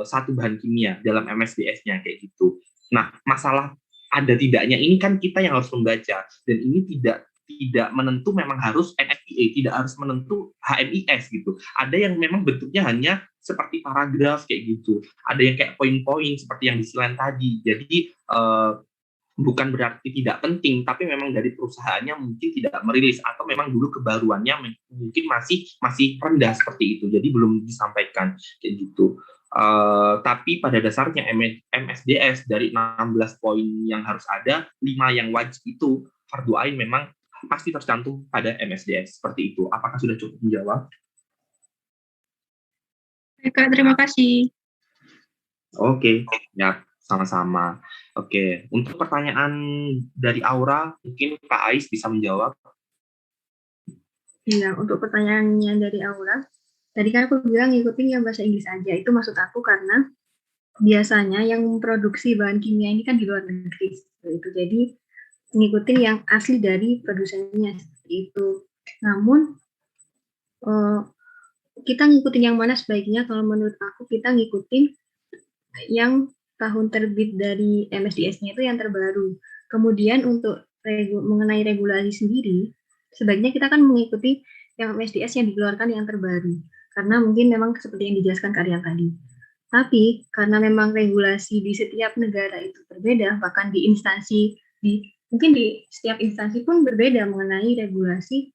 satu bahan kimia, dalam MSDS-nya kayak gitu. Nah, masalah ada tidaknya ini kan kita yang harus membaca, dan ini tidak menentu memang harus NFPA, tidak harus menentu HMIS gitu. Ada yang memang bentuknya hanya seperti paragraf kayak gitu. Ada yang kayak poin-poin seperti yang di slide tadi. Jadi bukan berarti tidak penting, tapi memang dari perusahaannya mungkin tidak merilis atau memang dulu kebaruannya mungkin masih rendah seperti itu. Jadi belum disampaikan kayak gitu. Tapi pada dasarnya MSDS dari 16 poin yang harus ada, 5 yang wajib itu fardu ain memang pasti tercantum pada MSDS seperti itu. Apakah sudah cukup menjawab? Kak, terima kasih. Oke, ya sama-sama. Oke, untuk pertanyaan dari Aura, mungkin Kak Ais bisa menjawab. Iya, untuk pertanyaannya dari Aura, tadi kan aku bilang ngikutin yang bahasa Inggris aja. Itu maksud aku karena biasanya yang memproduksi bahan kimia ini kan di luar negeri. Itu jadi ngikutin yang asli dari produsennya seperti itu. Namun kita ngikutin yang mana sebaiknya? Kalau menurut aku kita ngikutin yang tahun terbit dari MSDS-nya itu yang terbaru. Kemudian untuk mengenai regulasi sendiri, sebaiknya kita kan mengikuti yang MSDS yang dikeluarkan yang terbaru. Karena mungkin memang seperti yang dijelaskan Kak Rian tadi. Tapi karena memang regulasi di setiap negara itu berbeda, bahkan di instansi mungkin di setiap instansi pun berbeda mengenai regulasi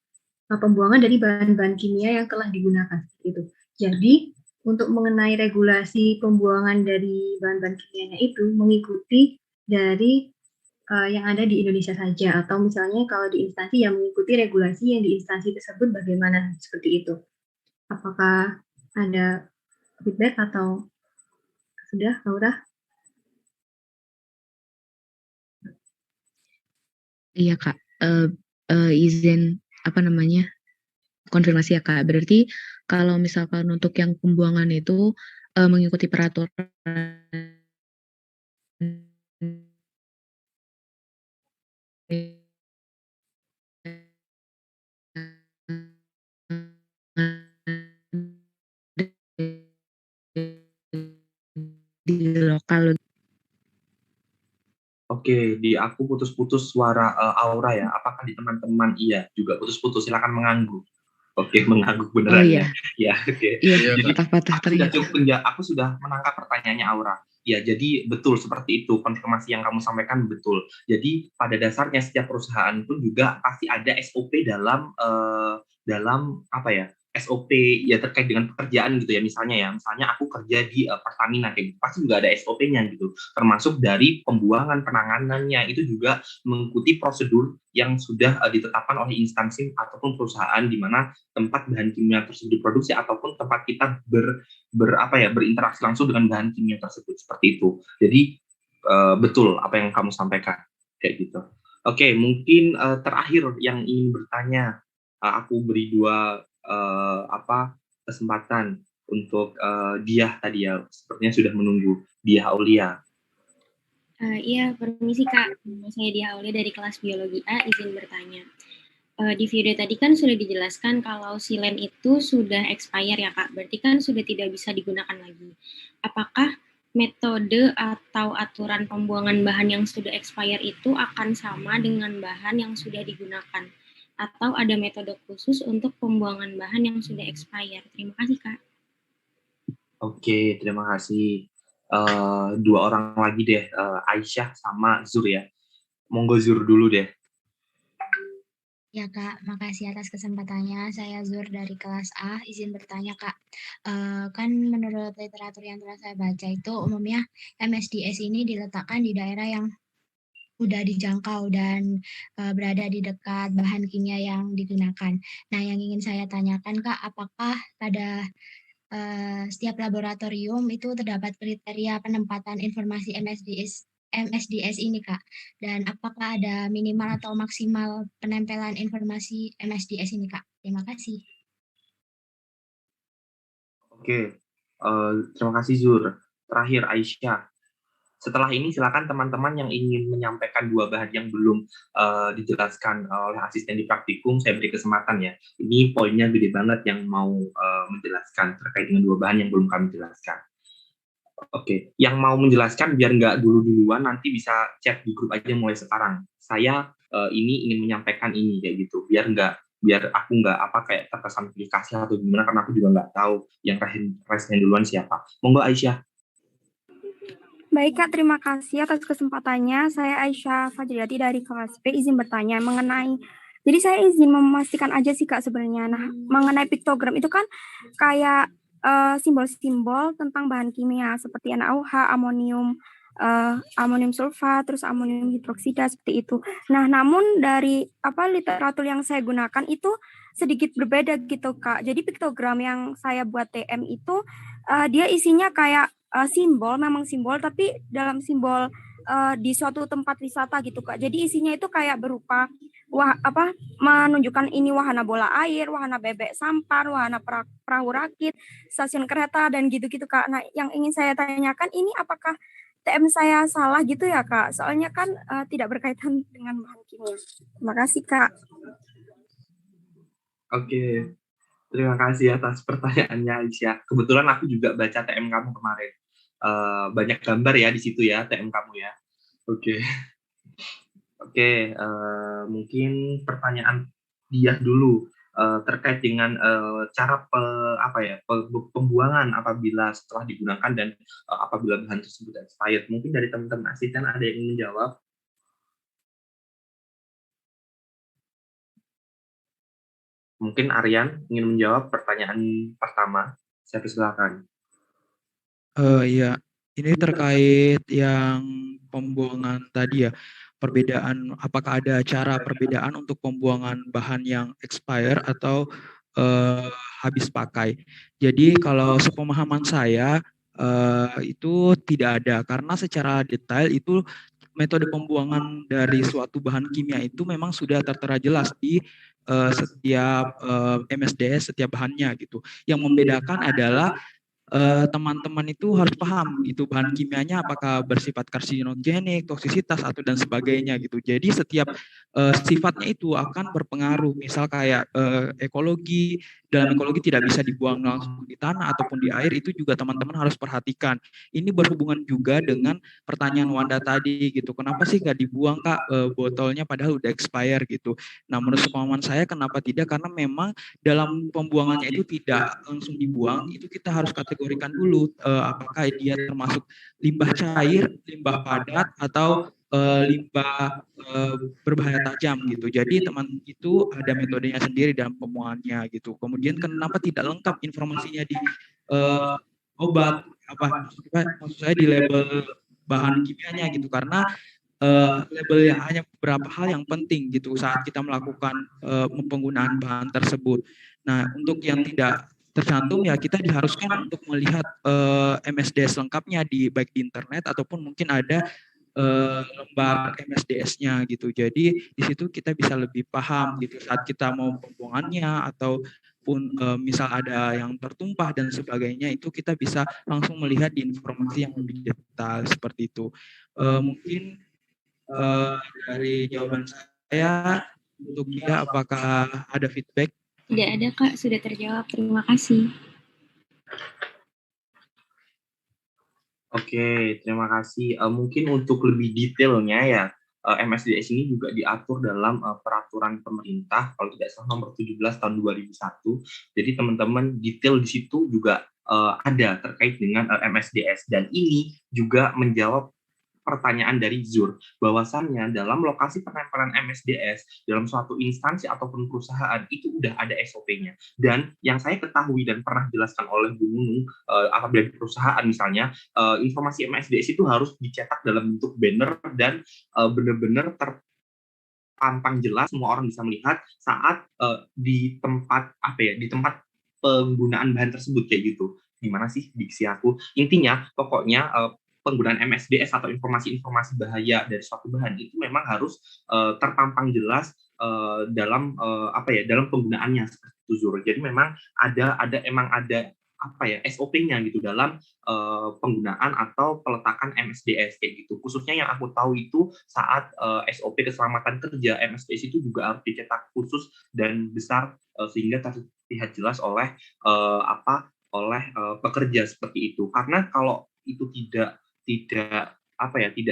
pembuangan dari bahan-bahan kimia yang telah digunakan. Gitu. Jadi untuk mengenai regulasi pembuangan dari bahan-bahan kimianya itu mengikuti dari yang ada di Indonesia saja, atau misalnya kalau di instansi yang mengikuti regulasi yang di instansi tersebut bagaimana seperti itu. Apakah ada feedback atau sudah, Laura? Iya Kak, izin konfirmasi ya Kak. Berarti kalau misalkan untuk yang pembuangan itu mengikuti peraturan di lokal. Oke, di aku putus-putus suara Aura ya. Apakah di teman-teman iya juga putus-putus? Silakan mengangguk. Oke, mengangguk beneran. Oh iya. Ya, oke. Iya, Jadi patah-patah ternyata. aku sudah menangkap pertanyaannya Aura. Ya, jadi betul seperti itu. Konfirmasi yang kamu sampaikan betul. Jadi pada dasarnya setiap perusahaan pun juga pasti ada SOP dalam apa ya? SOP ya terkait dengan pekerjaan gitu ya, misalnya aku kerja di Pertamina kayak gitu, pasti juga ada SOP-nya gitu, termasuk dari pembuangan penanganannya itu juga mengikuti prosedur yang sudah ditetapkan oleh instansi ataupun perusahaan di mana tempat bahan kimia tersebut diproduksi ataupun tempat kita berinteraksi langsung dengan bahan kimia tersebut seperti itu. Jadi betul apa yang kamu sampaikan kayak gitu. Oke, mungkin terakhir yang ingin bertanya, aku beri dua kesempatan untuk Diah tadi ya, sepertinya sudah menunggu. Diah Aulia. Iya, permisi Kak. Saya Diah Aulia dari kelas Biologi A, izin bertanya. Di video tadi kan sudah dijelaskan kalau silen itu sudah expire ya Kak, berarti kan sudah tidak bisa digunakan lagi. Apakah metode atau aturan pembuangan bahan yang sudah expire itu akan sama dengan bahan yang sudah digunakan? Atau ada metode khusus untuk pembuangan bahan yang sudah expired? Terima kasih, Kak. Oke, terima kasih. Dua orang lagi deh, Aisyah sama Zur ya. Monggo Zur dulu deh. Ya Kak, makasih atas kesempatannya. Saya Zur dari kelas A, izin bertanya Kak. Kan menurut literatur yang telah saya baca itu umumnya MSDS ini diletakkan di daerah yang udah dijangkau dan berada di dekat bahan kimia yang digunakan. Nah, yang ingin saya tanyakan Kak, apakah pada setiap laboratorium itu terdapat kriteria penempatan informasi MSDS ini Kak? Dan apakah ada minimal atau maksimal penempelan informasi MSDS ini Kak? Terima kasih. Oke, terima kasih Zur. Terakhir Aisyah. Setelah ini silakan teman-teman yang ingin menyampaikan dua bahan yang belum dijelaskan oleh asisten di praktikum, saya beri kesempatan ya. Ini poinnya gede banget yang mau menjelaskan terkait dengan dua bahan yang belum kami jelaskan. Oke, yang mau menjelaskan biar nggak duluan nanti bisa chat di grup aja mulai sekarang. Saya ini ingin menyampaikan ini kayak gitu, biar aku nggak kayak terkesan aplikasi atau gimana, karena aku juga nggak tahu yang raise duluan siapa. Monggo Aisyah. Baik Kak, terima kasih atas kesempatannya. Saya Aisyah Fajriati dari kelas B, izin bertanya mengenai, jadi saya izin memastikan aja sih Kak sebenarnya. Nah, mengenai piktogram itu kan kayak simbol-simbol tentang bahan kimia seperti NaOH, amonium sulfat, terus amonium hidroksida seperti itu. Nah, namun dari literatur yang saya gunakan itu sedikit berbeda gitu Kak. Jadi piktogram yang saya buat TM itu dia isinya kayak simbol, memang simbol, tapi dalam simbol di suatu tempat wisata gitu Kak. Jadi isinya itu kayak berupa menunjukkan ini wahana bola air, wahana bebek sampan, wahana perahu rakit, stasiun kereta, dan gitu-gitu Kak. Nah, yang ingin saya tanyakan ini apakah TM saya salah gitu ya Kak? Soalnya kan tidak berkaitan dengan bahan kimia. Terima kasih Kak. Oke, terima kasih atas pertanyaannya Aisyah. Kebetulan aku juga baca TM kamu kemarin. Banyak gambar ya di situ ya TM kamu ya. Oke. Mungkin pertanyaan dia dulu terkait dengan cara pembuangan apabila setelah digunakan dan apabila bahan tersebut expired. Mungkin dari teman-teman asisten ada yang ingin menjawab? Mungkin Aryan ingin menjawab pertanyaan pertama. Saya persilakan. Iya, ini terkait yang pembuangan tadi ya. Perbedaan, apakah ada cara perbedaan untuk pembuangan bahan yang expire atau habis pakai. Jadi kalau sepemahaman saya itu tidak ada, karena secara detail itu metode pembuangan dari suatu bahan kimia itu memang sudah tertera jelas di setiap MSDS, setiap bahannya gitu. Yang membedakan adalah teman-teman itu harus paham gitu bahan kimianya apakah bersifat karsinogenik, toksisitas atau dan sebagainya gitu. Jadi setiap sifatnya itu akan berpengaruh. Misal kayak ekologi, dalam ekologi tidak bisa dibuang langsung di tanah ataupun di air, itu juga teman-teman harus perhatikan. Ini berhubungan juga dengan pertanyaan Wanda tadi gitu. Kenapa sih nggak dibuang Kak botolnya padahal udah expire gitu. Nah, menurut pemahaman saya kenapa tidak, karena memang dalam pembuangannya itu tidak langsung dibuang, itu kita harus kategorikan dulu apakah dia termasuk limbah cair, limbah padat, atau limbah berbahaya tajam gitu. Jadi teman itu ada metodenya sendiri dalam pembuangannya gitu. Kemudian kenapa tidak lengkap informasinya di obat, maksud saya di label bahan kimianya gitu, karena labelnya hanya beberapa hal yang penting gitu saat kita melakukan penggunaan bahan tersebut. Nah, untuk yang tidak tercantum ya kita diharuskan untuk melihat MSDS lengkapnya baik di internet ataupun mungkin ada lembar MSDS-nya gitu. Jadi di situ kita bisa lebih paham gitu saat kita mau pembuangannya ataupun misal ada yang tertumpah dan sebagainya, itu kita bisa langsung melihat di informasi yang lebih detail seperti itu. Mungkin dari jawaban saya untuk dia, apakah ada feedback? Tidak ada Kak, sudah terjawab. Terima kasih. Oke, terima kasih. Mungkin untuk lebih detailnya ya, MSDS ini juga diatur dalam peraturan pemerintah, kalau tidak salah nomor 17 tahun 2001. Jadi teman-teman detail di situ juga ada terkait dengan MSDS. Dan ini juga menjawab pertanyaan dari Zur, bahwasannya dalam lokasi penempelan MSDS dalam suatu instansi ataupun perusahaan itu udah ada SOP-nya. Dan yang saya ketahui dan pernah dijelaskan oleh Bu Nunung, apabila di perusahaan misalnya, informasi MSDS itu harus dicetak dalam bentuk banner dan benar-benar terpampang jelas, semua orang bisa melihat saat di tempat di tempat penggunaan bahan tersebut kayak gitu. Gimana sih diksi aku? Intinya, pokoknya penggunaan MSDS atau informasi-informasi bahaya dari suatu bahan itu memang harus terpampang jelas dalam dalam penggunaannya seperti itu Zur. Jadi memang ada apa ya, SOP-nya gitu dalam penggunaan atau peletakan MSDS kayak gitu. Khususnya yang aku tahu itu saat SOP keselamatan kerja, MSDS itu juga harus dicetak khusus dan besar sehingga terlihat jelas oleh pekerja seperti itu. Karena kalau itu tidak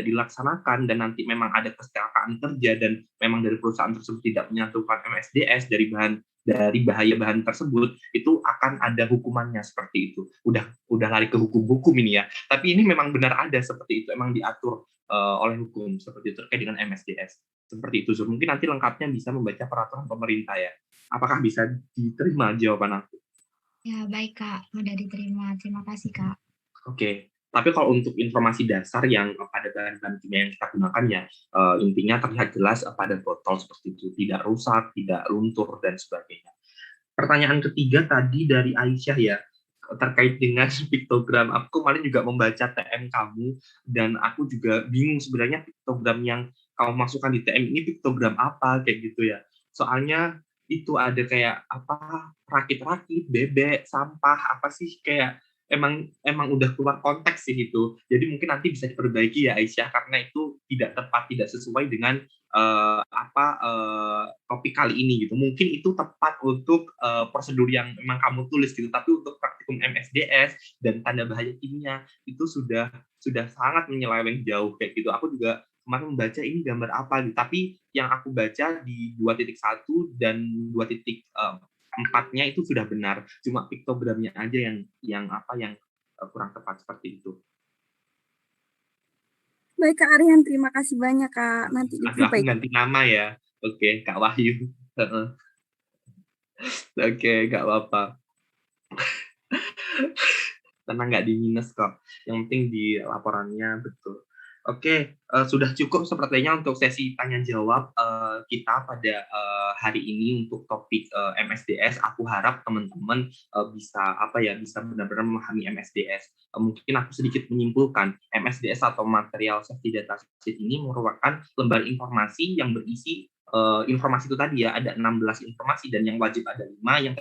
dilaksanakan dan nanti memang ada kecelakaan kerja dan memang dari perusahaan tersebut tidak menyatukan MSDS dari bahaya bahan tersebut, itu akan ada hukumannya seperti itu. Udah lari ke hukum ini ya. Tapi ini memang benar ada seperti itu, emang diatur oleh hukum seperti itu terkait dengan MSDS. Seperti itu, Zur. Mungkin nanti lengkapnya bisa membaca peraturan pemerintah ya. Apakah bisa diterima jawaban aku? Ya, baik Kak, mudah diterima. Terima kasih Kak. Oke. Tapi kalau untuk informasi dasar yang pada bahan-bahan kimia yang kita gunakan ya, intinya terlihat jelas pada botol seperti itu, tidak rusak, tidak luntur, dan sebagainya. Pertanyaan ketiga tadi dari Aisyah ya, terkait dengan piktogram. Aku kemarin juga membaca TM kamu, dan aku juga bingung sebenarnya piktogram yang kamu masukkan di TM ini piktogram apa, kayak gitu ya. Soalnya itu ada kayak apa, rakit-rakit, bebek, sampah, apa sih, kayak emang udah keluar konteks sih itu. Jadi mungkin nanti bisa diperbaiki ya Aisyah, karena itu tidak tepat, tidak sesuai dengan topik kali ini gitu. Mungkin itu tepat untuk prosedur yang memang kamu tulis gitu, tapi untuk praktikum MSDS dan tanda bahaya kimia itu sudah sangat menyeleweng jauh kayak gitu. Aku juga kemarin membaca ini gambar apa gitu, tapi yang aku baca di 2.1 dan 2.4-nya itu sudah benar, cuma piktogramnya aja yang kurang tepat seperti itu. Baik Kak Aryan, terima kasih banyak Kak. Nanti aku ganti nama ya. Oke, Kak Wahyu. Oke, nggak apa-apa. Tenang, nggak di minus kok. Yang penting di laporannya betul. Oke, sudah cukup sepertinya untuk sesi tanya-jawab kita pada hari ini untuk topik MSDS. Aku harap teman-teman bisa benar-benar memahami MSDS. Mungkin aku sedikit menyimpulkan, MSDS atau Material Safety Data Sheet ini merupakan lembar informasi yang berisi informasi itu tadi ya, ada 16 informasi dan yang wajib ada 5 yang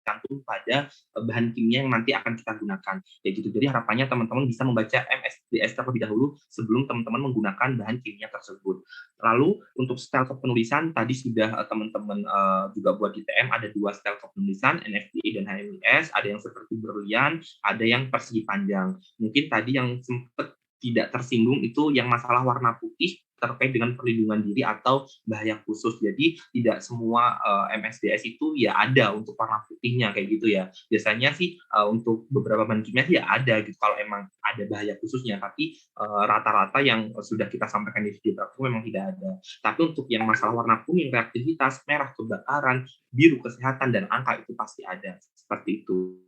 tergantung pada bahan kimia yang nanti akan kita gunakan. Ya gitu. Jadi harapannya teman-teman bisa membaca MSDS terlebih dahulu sebelum teman-teman menggunakan bahan kimia tersebut. Lalu untuk style kepenulisan tadi sudah teman-teman juga buat di TM, ada 2 style kepenulisan, NFPA dan HMIS, ada yang seperti berlian, ada yang persegi panjang. Mungkin tadi yang sempat tidak tersinggung itu yang masalah warna putih terkait dengan perlindungan diri atau bahaya khusus. Jadi tidak semua MSDS itu ya ada untuk warna putihnya kayak gitu ya. Biasanya sih untuk beberapa bahan kimia ya ada gitu kalau emang ada bahaya khususnya, tapi rata-rata yang sudah kita sampaikan di video itu memang tidak ada. Tapi untuk yang masalah warna kuning, reaktivitas, merah kebakaran, biru kesehatan, dan angka itu pasti ada. Seperti itu.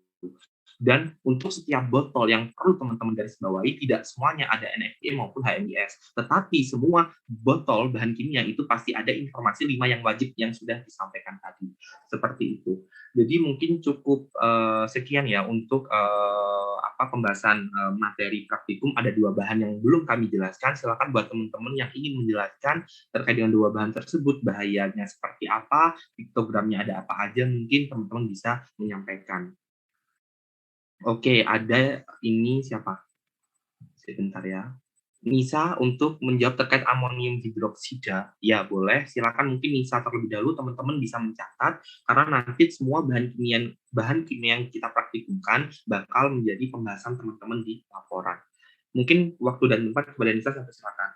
Dan untuk setiap botol yang perlu teman-teman garis bawahi, tidak semuanya ada NFPA maupun HMIS, tetapi semua botol bahan kimia itu pasti ada informasi 5 yang wajib yang sudah disampaikan tadi. Seperti itu. Jadi mungkin cukup sekian ya untuk pembahasan materi praktikum. Ada 2 bahan yang belum kami jelaskan. Silakan buat teman-teman yang ingin menjelaskan terkait dengan 2 bahan tersebut, bahayanya seperti apa, piktogramnya ada apa aja, mungkin teman-teman bisa menyampaikan. Oke, ada ini siapa? Sebentar ya. Nisa untuk menjawab terkait amonium hidroksida. Ya, boleh. Silakan mungkin Nisa terlebih dahulu, teman-teman bisa mencatat karena nanti semua bahan kimia yang kita praktikumkan bakal menjadi pembahasan teman-teman di laporan. Mungkin waktu dan tempat kepada Nisa, silakan.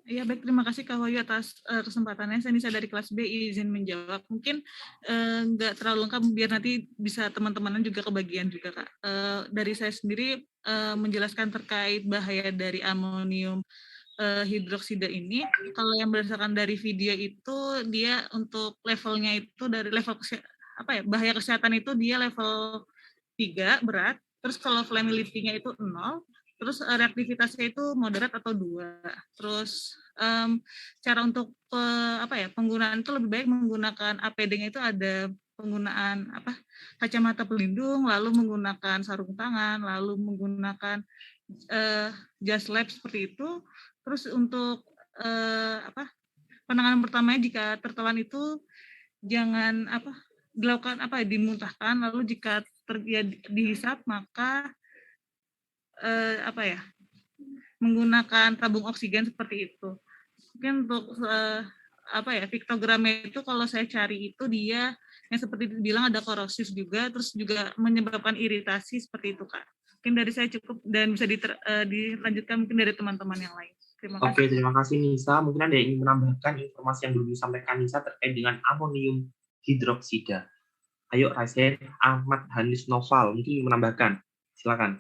Ya, baik, terima kasih Kak Wahyu atas kesempatannya. Saya Nisa dari kelas B izin menjawab. Mungkin nggak terlalu lengkap, biar nanti bisa teman-teman juga kebagian juga Kak. Dari saya sendiri menjelaskan terkait bahaya dari amonium hidroksida ini. Kalau yang berdasarkan dari video itu, dia untuk levelnya itu dari level bahaya kesehatan itu dia level 3 berat. Terus kalau flammability-nya itu 0. Terus reaktivitasnya itu moderat atau 2. Terus cara untuk penggunaan itu lebih baik menggunakan APD-nya itu ada penggunaan kacamata pelindung, lalu menggunakan sarung tangan, lalu menggunakan jas lab seperti itu. Terus untuk penanganan pertamanya jika tertelan itu jangan dilakukan dimuntahkan, lalu jika terjadi dihisap maka menggunakan tabung oksigen seperti itu. Mungkin untuk piktogramnya itu kalau saya cari itu dia yang seperti dibilang ada korosif juga, terus juga menyebabkan iritasi seperti itu, Kak. Mungkin dari saya cukup dan bisa dilanjutkan mungkin dari teman-teman yang lain. Terima kasih. Oke, terima kasih Nisa. Mungkin ada yang ingin menambahkan informasi yang belum disampaikan Nisa terkait dengan amonium hidroksida. Ayo, Raisen, Ahmad Hanis Noval, mungkin ingin menambahkan. Silakan.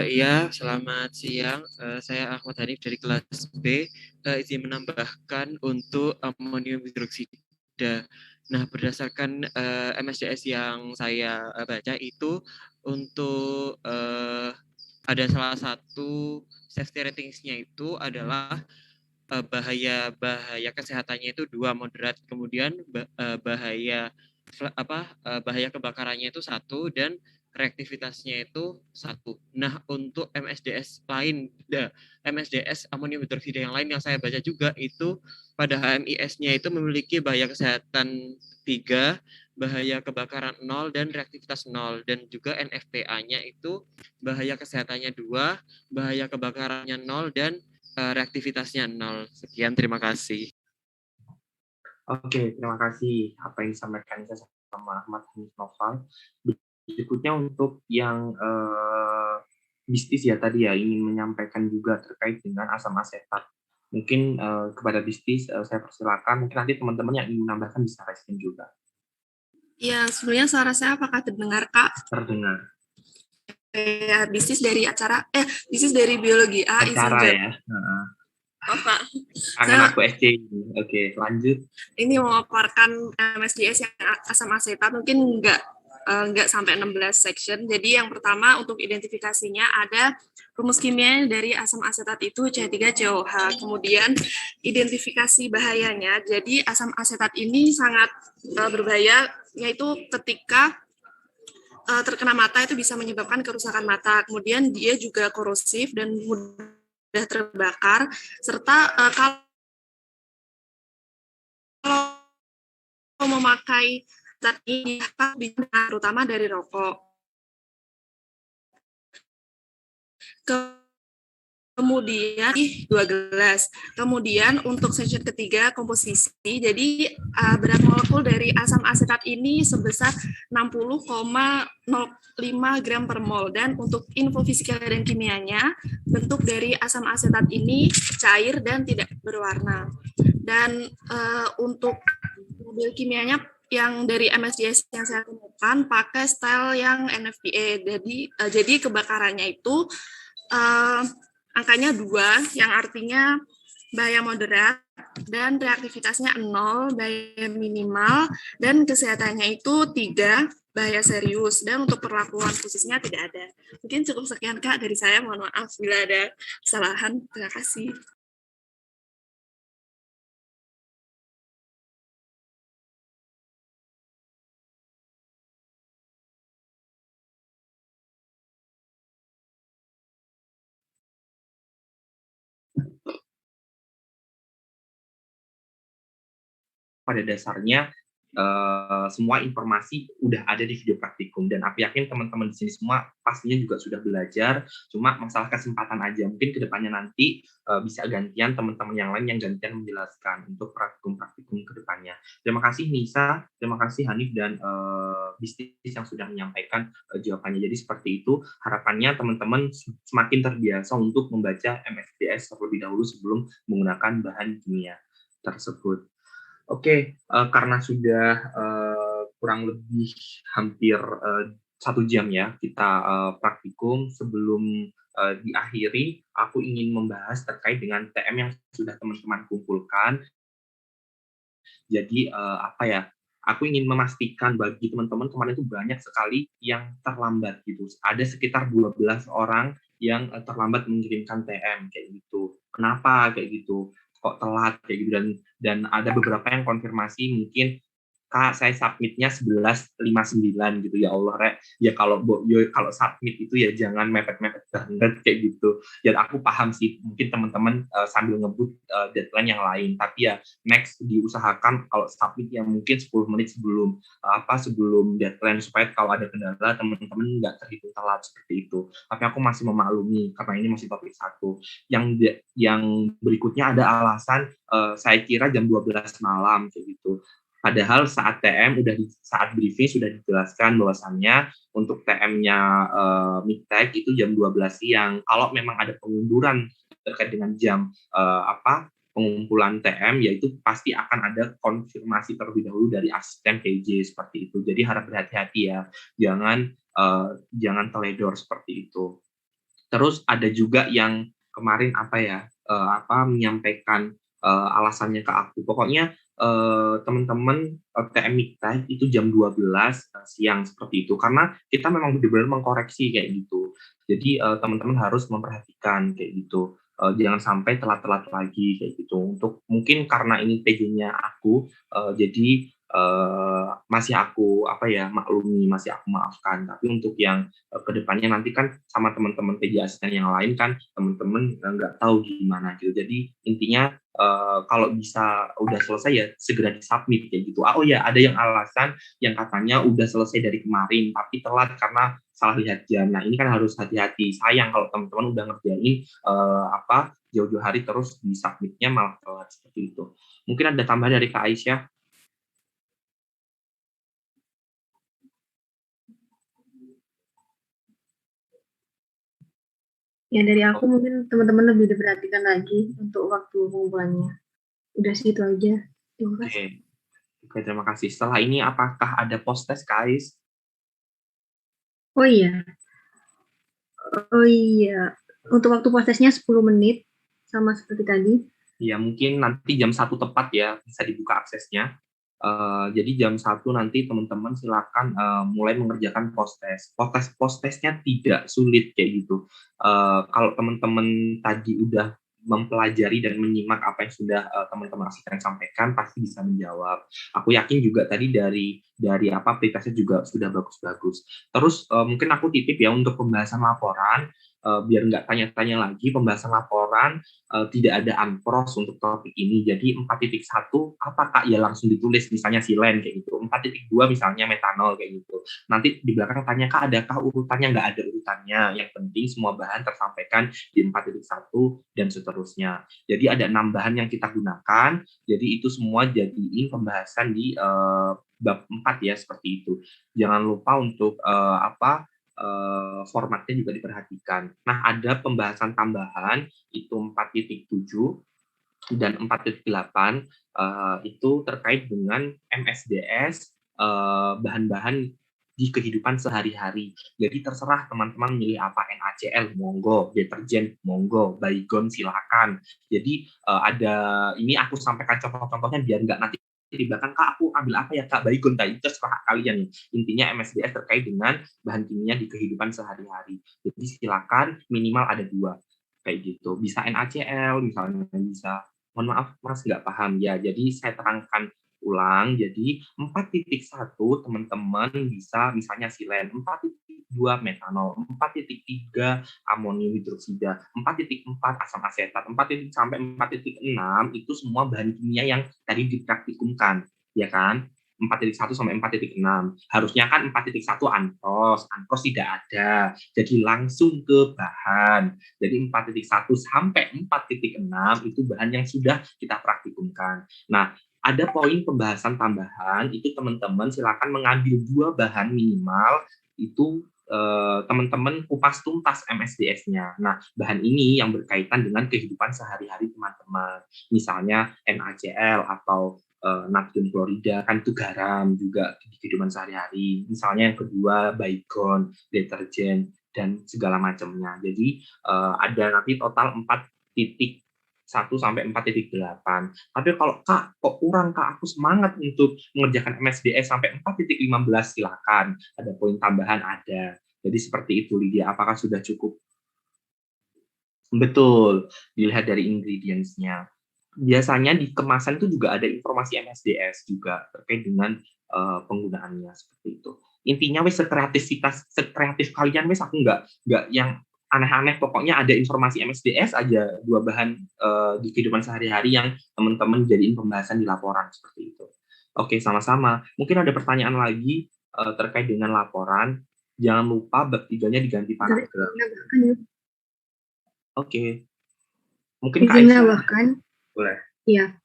Iya, selamat siang. Saya Ahmad Hanif dari kelas B. Izin menambahkan untuk amonium hidroksida. Nah, berdasarkan MSDS yang saya baca itu untuk ada salah satu safety ratingsnya itu adalah bahaya kesehatannya itu 2 moderat, kemudian bahaya kebakarannya itu 1 dan reaktivitasnya itu 1. Nah, untuk MSDS lain, MSDS amonium hidroksida yang lain yang saya baca juga itu pada HMIS-nya itu memiliki bahaya kesehatan 3, bahaya kebakaran 0 dan reaktivitas 0, dan juga NFPA-nya itu bahaya kesehatannya 2, bahaya kebakarannya 0 dan reaktivitasnya 0. Sekian, terima kasih. Oke, terima kasih apa yang disampaikan sama Ahmad Hanis Noval. Berikutnya untuk yang bisnis ya tadi ya, ingin menyampaikan juga terkait dengan asam asetat. Mungkin kepada bisnis saya persilakan, mungkin nanti teman-teman yang ingin menambahkan bisa respon juga. Ya, sebenarnya suara saya apakah terdengar, Kak? Terdengar. Bisnis dari biologi A. Acara ya. Oh, Pak. Kangen aku SC. Oke, lanjut. Ini memaparkan MSDS yang asam asetat, mungkin nggak sampai 16 section. Jadi yang pertama untuk identifikasinya ada rumus kimia dari asam asetat itu C3COH. Kemudian identifikasi bahayanya. Jadi asam asetat ini sangat berbahaya, yaitu ketika terkena mata itu bisa menyebabkan kerusakan mata. Kemudian dia juga korosif dan mudah terbakar, serta kalau memakai zat ini terutama dari rokok. Kemudian 2 gelas. Kemudian untuk section ketiga komposisi, jadi berat molekul dari asam asetat ini sebesar 60,05 gram per mol. Dan untuk info fisika dan kimianya, bentuk dari asam asetat ini cair dan tidak berwarna. Dan untuk model kimianya yang dari MSDS yang saya temukan pakai style yang NFPA. Jadi kebakarannya itu angkanya 2, yang artinya bahaya moderat, dan reaktivitasnya 0, bahaya minimal, dan kesehatannya itu 3, bahaya serius, dan untuk perlakuan khususnya tidak ada. Mungkin cukup sekian, Kak, dari saya. Mohon maaf bila ada kesalahan. Terima kasih. Pada dasarnya semua informasi udah ada di video praktikum, dan aku yakin teman-teman di sini semua pastinya juga sudah belajar, cuma masalah kesempatan aja. Mungkin kedepannya nanti bisa gantian teman-teman yang lain yang gantian menjelaskan untuk praktikum-praktikum kedepannya. Terima kasih Nisa, terima kasih Hanif dan bisnis yang sudah menyampaikan jawabannya. Jadi seperti itu, harapannya teman-teman semakin terbiasa untuk membaca MSDS terlebih dahulu sebelum menggunakan bahan kimia tersebut. Oke, karena sudah kurang lebih hampir 1 jam ya kita praktikum, sebelum diakhiri, aku ingin membahas terkait dengan TM yang sudah teman-teman kumpulkan. Jadi aku ingin memastikan bagi teman-teman kemarin itu banyak sekali yang terlambat gitu. Ada sekitar 12 orang yang terlambat mengirimkan TM kayak gitu. Kenapa kayak gitu? Kok telat kayak gitu, dan ada beberapa yang konfirmasi mungkin Kak, saya submit-nya 11.59 gitu, ya Allah, Rek. Ya kalau submit itu ya jangan mepet-mepet banget kayak gitu. Dan aku paham sih, mungkin teman-teman sambil ngebut deadline yang lain, tapi ya next diusahakan kalau submit ya mungkin 10 menit sebelum deadline, supaya kalau ada kendala teman-teman nggak terhitung telat seperti itu. Tapi aku masih memaklumi karena ini masih topik 1. Yang berikutnya ada alasan saya kira jam 12 malam kayak gitu. Padahal saat saat briefing sudah dijelaskan bahwasannya untuk TM-nya MIPTEK itu jam 12 siang. Kalau memang ada pengunduran terkait dengan jam pengumpulan TM, yaitu pasti akan ada konfirmasi terlebih dahulu dari asisten PJ seperti itu. Jadi harap berhati-hati ya, jangan teledor seperti itu. Terus ada juga yang kemarin menyampaikan alasannya ke aku. Pokoknya teman-teman TM MIPTEK itu jam 12 siang seperti itu, karena kita memang benar-benar mengkoreksi kayak gitu. Jadi teman-teman harus memperhatikan kayak gitu. Jangan sampai telat-telat lagi kayak gitu. Untuk mungkin karena ini PJ-nya aku, jadi masih aku maklumi, masih aku maafkan. Tapi untuk yang kedepannya nanti kan sama teman-teman PJ asisten yang lain kan teman-teman nggak tahu gimana gitu. Jadi intinya kalau bisa udah selesai ya segera disubmit kayak gitu. Oh ya, ada yang alasan yang katanya udah selesai dari kemarin tapi telat karena salah lihat jam. Nah ini kan harus hati-hati. Sayang kalau teman-teman udah ngerjain jauh-jauh hari terus disubmitnya malah telat seperti itu. Mungkin ada tambahan dari Kak Aisyah. Ya dari aku mungkin teman-teman lebih diperhatikan lagi untuk waktu pengumpulannya. Udah situ aja. Terima kasih. Oke, terima kasih. Setelah ini apakah ada post test, Kais? Oh iya, untuk waktu post testnya 10 menit sama seperti tadi. Ya mungkin nanti jam 1 tepat ya bisa dibuka aksesnya. Jadi jam 1 nanti teman-teman silakan mulai mengerjakan post test. Post testnya tidak sulit kayak gitu. Kalau teman-teman tadi udah mempelajari dan menyimak apa yang sudah teman-teman asisten sampaikan, pasti bisa menjawab. Aku yakin juga tadi dari aplikasinya juga sudah bagus-bagus. Terus mungkin aku titip ya untuk pembahasan laporan, biar nggak tanya-tanya lagi, pembahasan laporan tidak ada unpros untuk topik ini. Jadi 4.1 apa Kak? Ya langsung ditulis misalnya silen kayak gitu. 4.2 misalnya metanol kayak gitu. Nanti di belakang tanya Kak adakah urutannya? Nggak ada urutannya. Yang penting semua bahan tersampaikan di 4.1 dan seterusnya. Jadi ada 6 bahan yang kita gunakan. Jadi itu semua jadiin pembahasan di bab 4 ya seperti itu. Jangan lupa untuk formatnya juga diperhatikan. Nah, ada pembahasan tambahan itu 4.7 dan 4.8 itu terkait dengan MSDS bahan-bahan di kehidupan sehari-hari. Jadi terserah teman-teman milih apa, NaCl monggo, deterjen monggo, baygon silakan. Jadi ini aku sampaikan contoh-contohnya biar nggak nanti di belakang Kak aku ambil apa ya Kak, baygon tadi, itu terserah kalian. Intinya MSDS terkait dengan bahan kimia di kehidupan sehari-hari. Jadi silakan minimal ada 2 kayak gitu. Bisa NaCl misalnya, bisa. Mohon maaf Mas nggak paham ya. Jadi saya terangkan ulang. Jadi 4.1 teman-teman bisa misalnya silen, 4.2 metanol, 4.3 amonium hidroksida, 4.4 asam asetat, 4 sampai 4.6 itu semua bahan kimia yang tadi dipraktikumkan, ya kan? 4.1 sampai 4.6. Harusnya kan 4.1 anpros tidak ada. Jadi langsung ke bahan. Jadi 4.1 sampai 4.6 itu bahan yang sudah kita praktikumkan. Nah, ada poin pembahasan tambahan, itu teman-teman silakan mengambil 2 bahan minimal, itu teman-teman kupas tuntas MSDS-nya. Nah, bahan ini yang berkaitan dengan kehidupan sehari-hari teman-teman. Misalnya NaCl atau natrium klorida, kan itu garam juga di kehidupan sehari-hari. Misalnya yang kedua, baygon, deterjen, dan segala macamnya. Jadi ada nanti total 4.1 sampai 4.8. Tapi kalau Kak, kok kurang Kak, aku semangat untuk mengerjakan MSDS sampai 4.15, silakan. Ada poin tambahan, ada. Jadi seperti itu, Lydia. Apakah sudah cukup? Betul, dilihat dari ingredients-nya. Biasanya di kemasan itu juga ada informasi MSDS juga terkait dengan penggunaannya seperti itu. Intinya wes sekreatif kalian wes, aku nggak yang aneh-aneh, pokoknya ada informasi MSDS aja, 2 bahan di kehidupan sehari-hari yang teman-teman jadiin pembahasan di laporan seperti itu. Oke, sama-sama. Mungkin ada pertanyaan lagi terkait dengan laporan. Jangan lupa bab 3-nya diganti paragraf. Oke. Mungkin Kak Izin Aisyah. menambahkan. Boleh. Iya.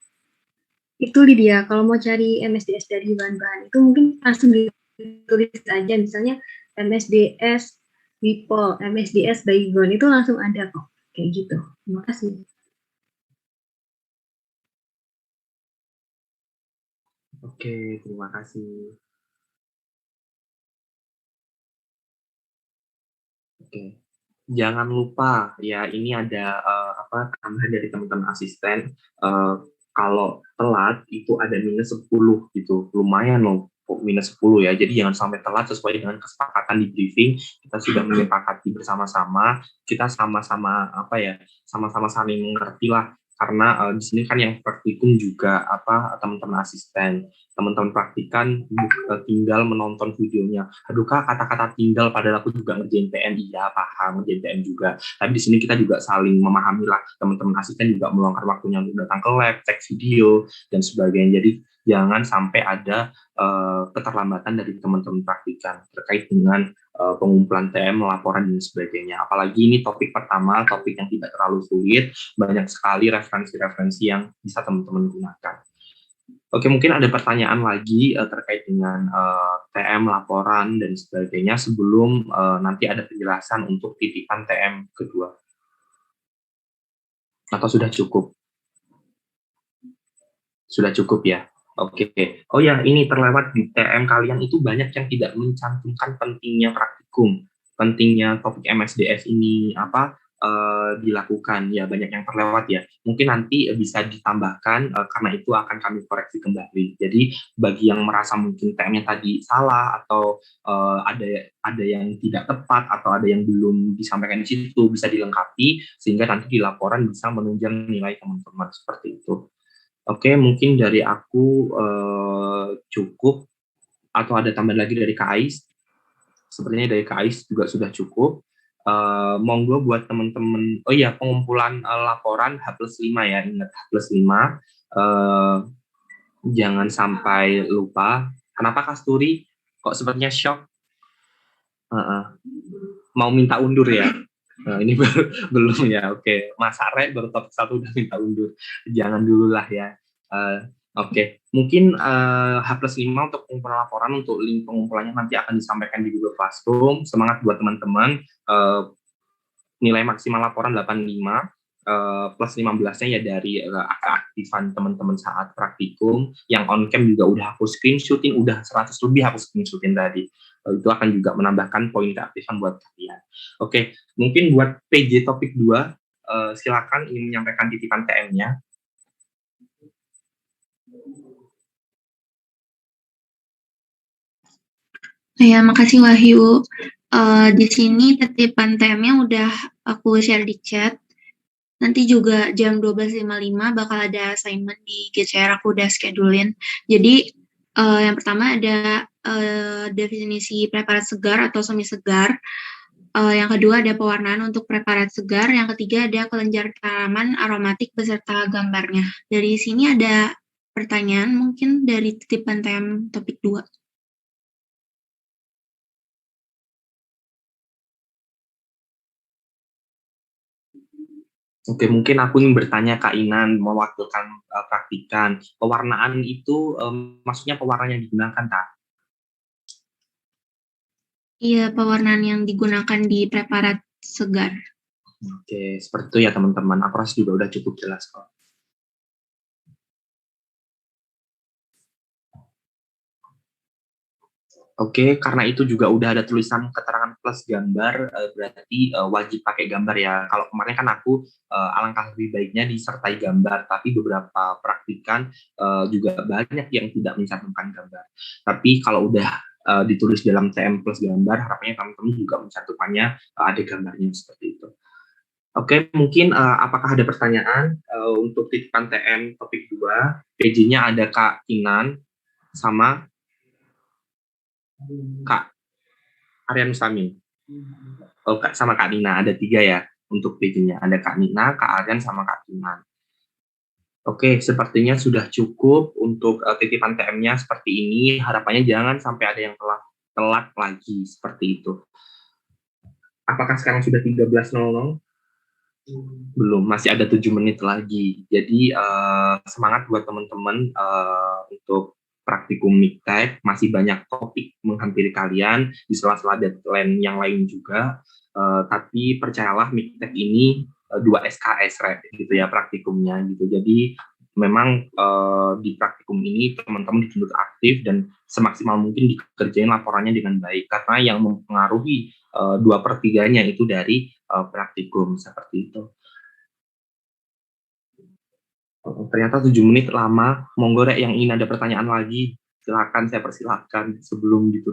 Itu Lydia, kalau mau cari MSDS dari bahan-bahan itu mungkin langsung ditulis aja, misalnya MSDS Wipol, MSDS Baygon, itu langsung ada kok, kayak gitu. Terima kasih. Oke, terima kasih. Oke. Jangan lupa ya, ini ada tambahan dari teman-teman asisten, kalau telat itu ada -10 gitu, lumayan loh -10 ya. Jadi jangan sampai telat, sesuai dengan kesepakatan di briefing, kita sudah menyepakati bersama-sama, kita sama-sama sama-sama saling mengerti lah, karena di sini kan yang praktikum juga teman-teman asisten, teman-teman praktikan tinggal menonton videonya. Aduh Kak, kata-kata tinggal padahal aku juga ngerjain PM, iya paham, ngerjain PM juga. Tapi di sini kita juga saling memahami lah, teman-teman asisten juga meluangkan waktunya untuk datang ke lab, cek video, dan sebagainya. Jadi jangan sampai ada keterlambatan dari teman-teman praktikan terkait dengan pengumpulan TM, laporan, dan sebagainya. Apalagi ini topik pertama, topik yang tidak terlalu sulit, banyak sekali referensi-referensi yang bisa teman-teman gunakan. Oke, mungkin ada pertanyaan lagi terkait dengan TM, laporan, dan sebagainya sebelum nanti ada penjelasan untuk titipan TM kedua. Atau sudah cukup? Sudah cukup ya? Oke. Oh ya, ini terlewat di TM kalian itu banyak yang tidak mencantumkan pentingnya praktikum, pentingnya topik MSDS ini dilakukan, ya banyak yang terlewat ya. Mungkin nanti bisa ditambahkan, karena itu akan kami koreksi kembali. Jadi bagi yang merasa mungkin TM-nya tadi salah, atau ada yang tidak tepat, atau ada yang belum disampaikan di situ, bisa dilengkapi sehingga nanti di laporan bisa menunjang nilai teman-teman seperti itu. Oke, mungkin dari aku cukup, atau ada tambahan lagi dari Kak Ais? Sepertinya dari Kak Ais juga sudah cukup. Monggo buat teman-teman, oh iya, pengumpulan laporan H+5 ya, ingat H+5, jangan sampai lupa. Kenapa Kasturi kok sepertinya shock? Mau minta undur ya? Ini belum ya, oke. Mas Are baru topik 1 udah minta undur, jangan dulu lah ya. Oke, mungkin H+5 untuk pengumpulan laporan, untuk link pengumpulannya nanti akan disampaikan di Google Classroom. Semangat buat teman-teman, nilai maksimal laporan 85, plus 15-nya ya dari keaktifan teman-teman saat praktikum. Yang on-cam juga udah aku screenshotin, udah 100 lebih aku screenshotin tadi. Itu akan juga menambahkan poin keaktifan buat kalian. Oke, mungkin buat PJ topik 2, silakan ingin menyampaikan titipan TM-nya. Ya, makasih Wahyu. Di sini titipan TM-nya udah aku share di chat. Nanti juga jam 12.55 bakal ada assignment di GCR, aku udah schedulein. Jadi yang pertama ada definisi preparat segar atau semi segar. Yang kedua ada pewarnaan untuk preparat segar. Yang ketiga ada kelenjar tanaman aromatik beserta gambarnya. Dari sini ada pertanyaan mungkin dari titipan TM topik 2. Oke, mungkin aku ingin bertanya Kak Inan, mewakilkan praktikan. Pewarnaan itu maksudnya pewarna yang digunakan, Kak? Iya, pewarnaan yang digunakan di preparat segar. Oke, seperti itu ya teman-teman. Aku rasa juga udah cukup jelas kok. Oke, karena itu juga udah ada tulisan keterangan plus gambar, berarti wajib pakai gambar ya. Kalau kemarin kan aku alangkah lebih baiknya disertai gambar, tapi beberapa praktikan juga banyak yang tidak mencantumkan gambar. Tapi kalau udah ditulis dalam TM plus gambar, harapannya teman-teman juga mencantumkannya ada gambarnya seperti itu. Oke, mungkin apakah ada pertanyaan untuk titipan TM topik 2? PJ-nya ada Kak Inan sama Kak Aryan Samin. Oh, Kak, sama Kak Nina, ada 3 ya untuk PJ-nya. Ada Kak Nina, Kak Aryan, sama Kak Kinan. Oke, sepertinya sudah cukup untuk titipan TM-nya seperti ini. Harapannya jangan sampai ada yang telat lagi seperti itu. Apakah sekarang sudah 13.00? Belum, masih ada 7 menit lagi. Jadi semangat buat teman-teman untuk praktikum MIKTEK, masih banyak topik menghampiri kalian, di sela-sela deadline yang lain juga, tapi percayalah MIKTEK ini 2 SKS gitu ya praktikumnya gitu. Jadi memang di praktikum ini teman-teman dituntut aktif dan semaksimal mungkin dikerjain laporannya dengan baik, karena yang mempengaruhi 2/3-nya itu dari praktikum seperti itu. Ternyata 7 menit lama. Monggo Rek yang ingin ada pertanyaan lagi, silakan, saya persilahkan sebelum ditutup.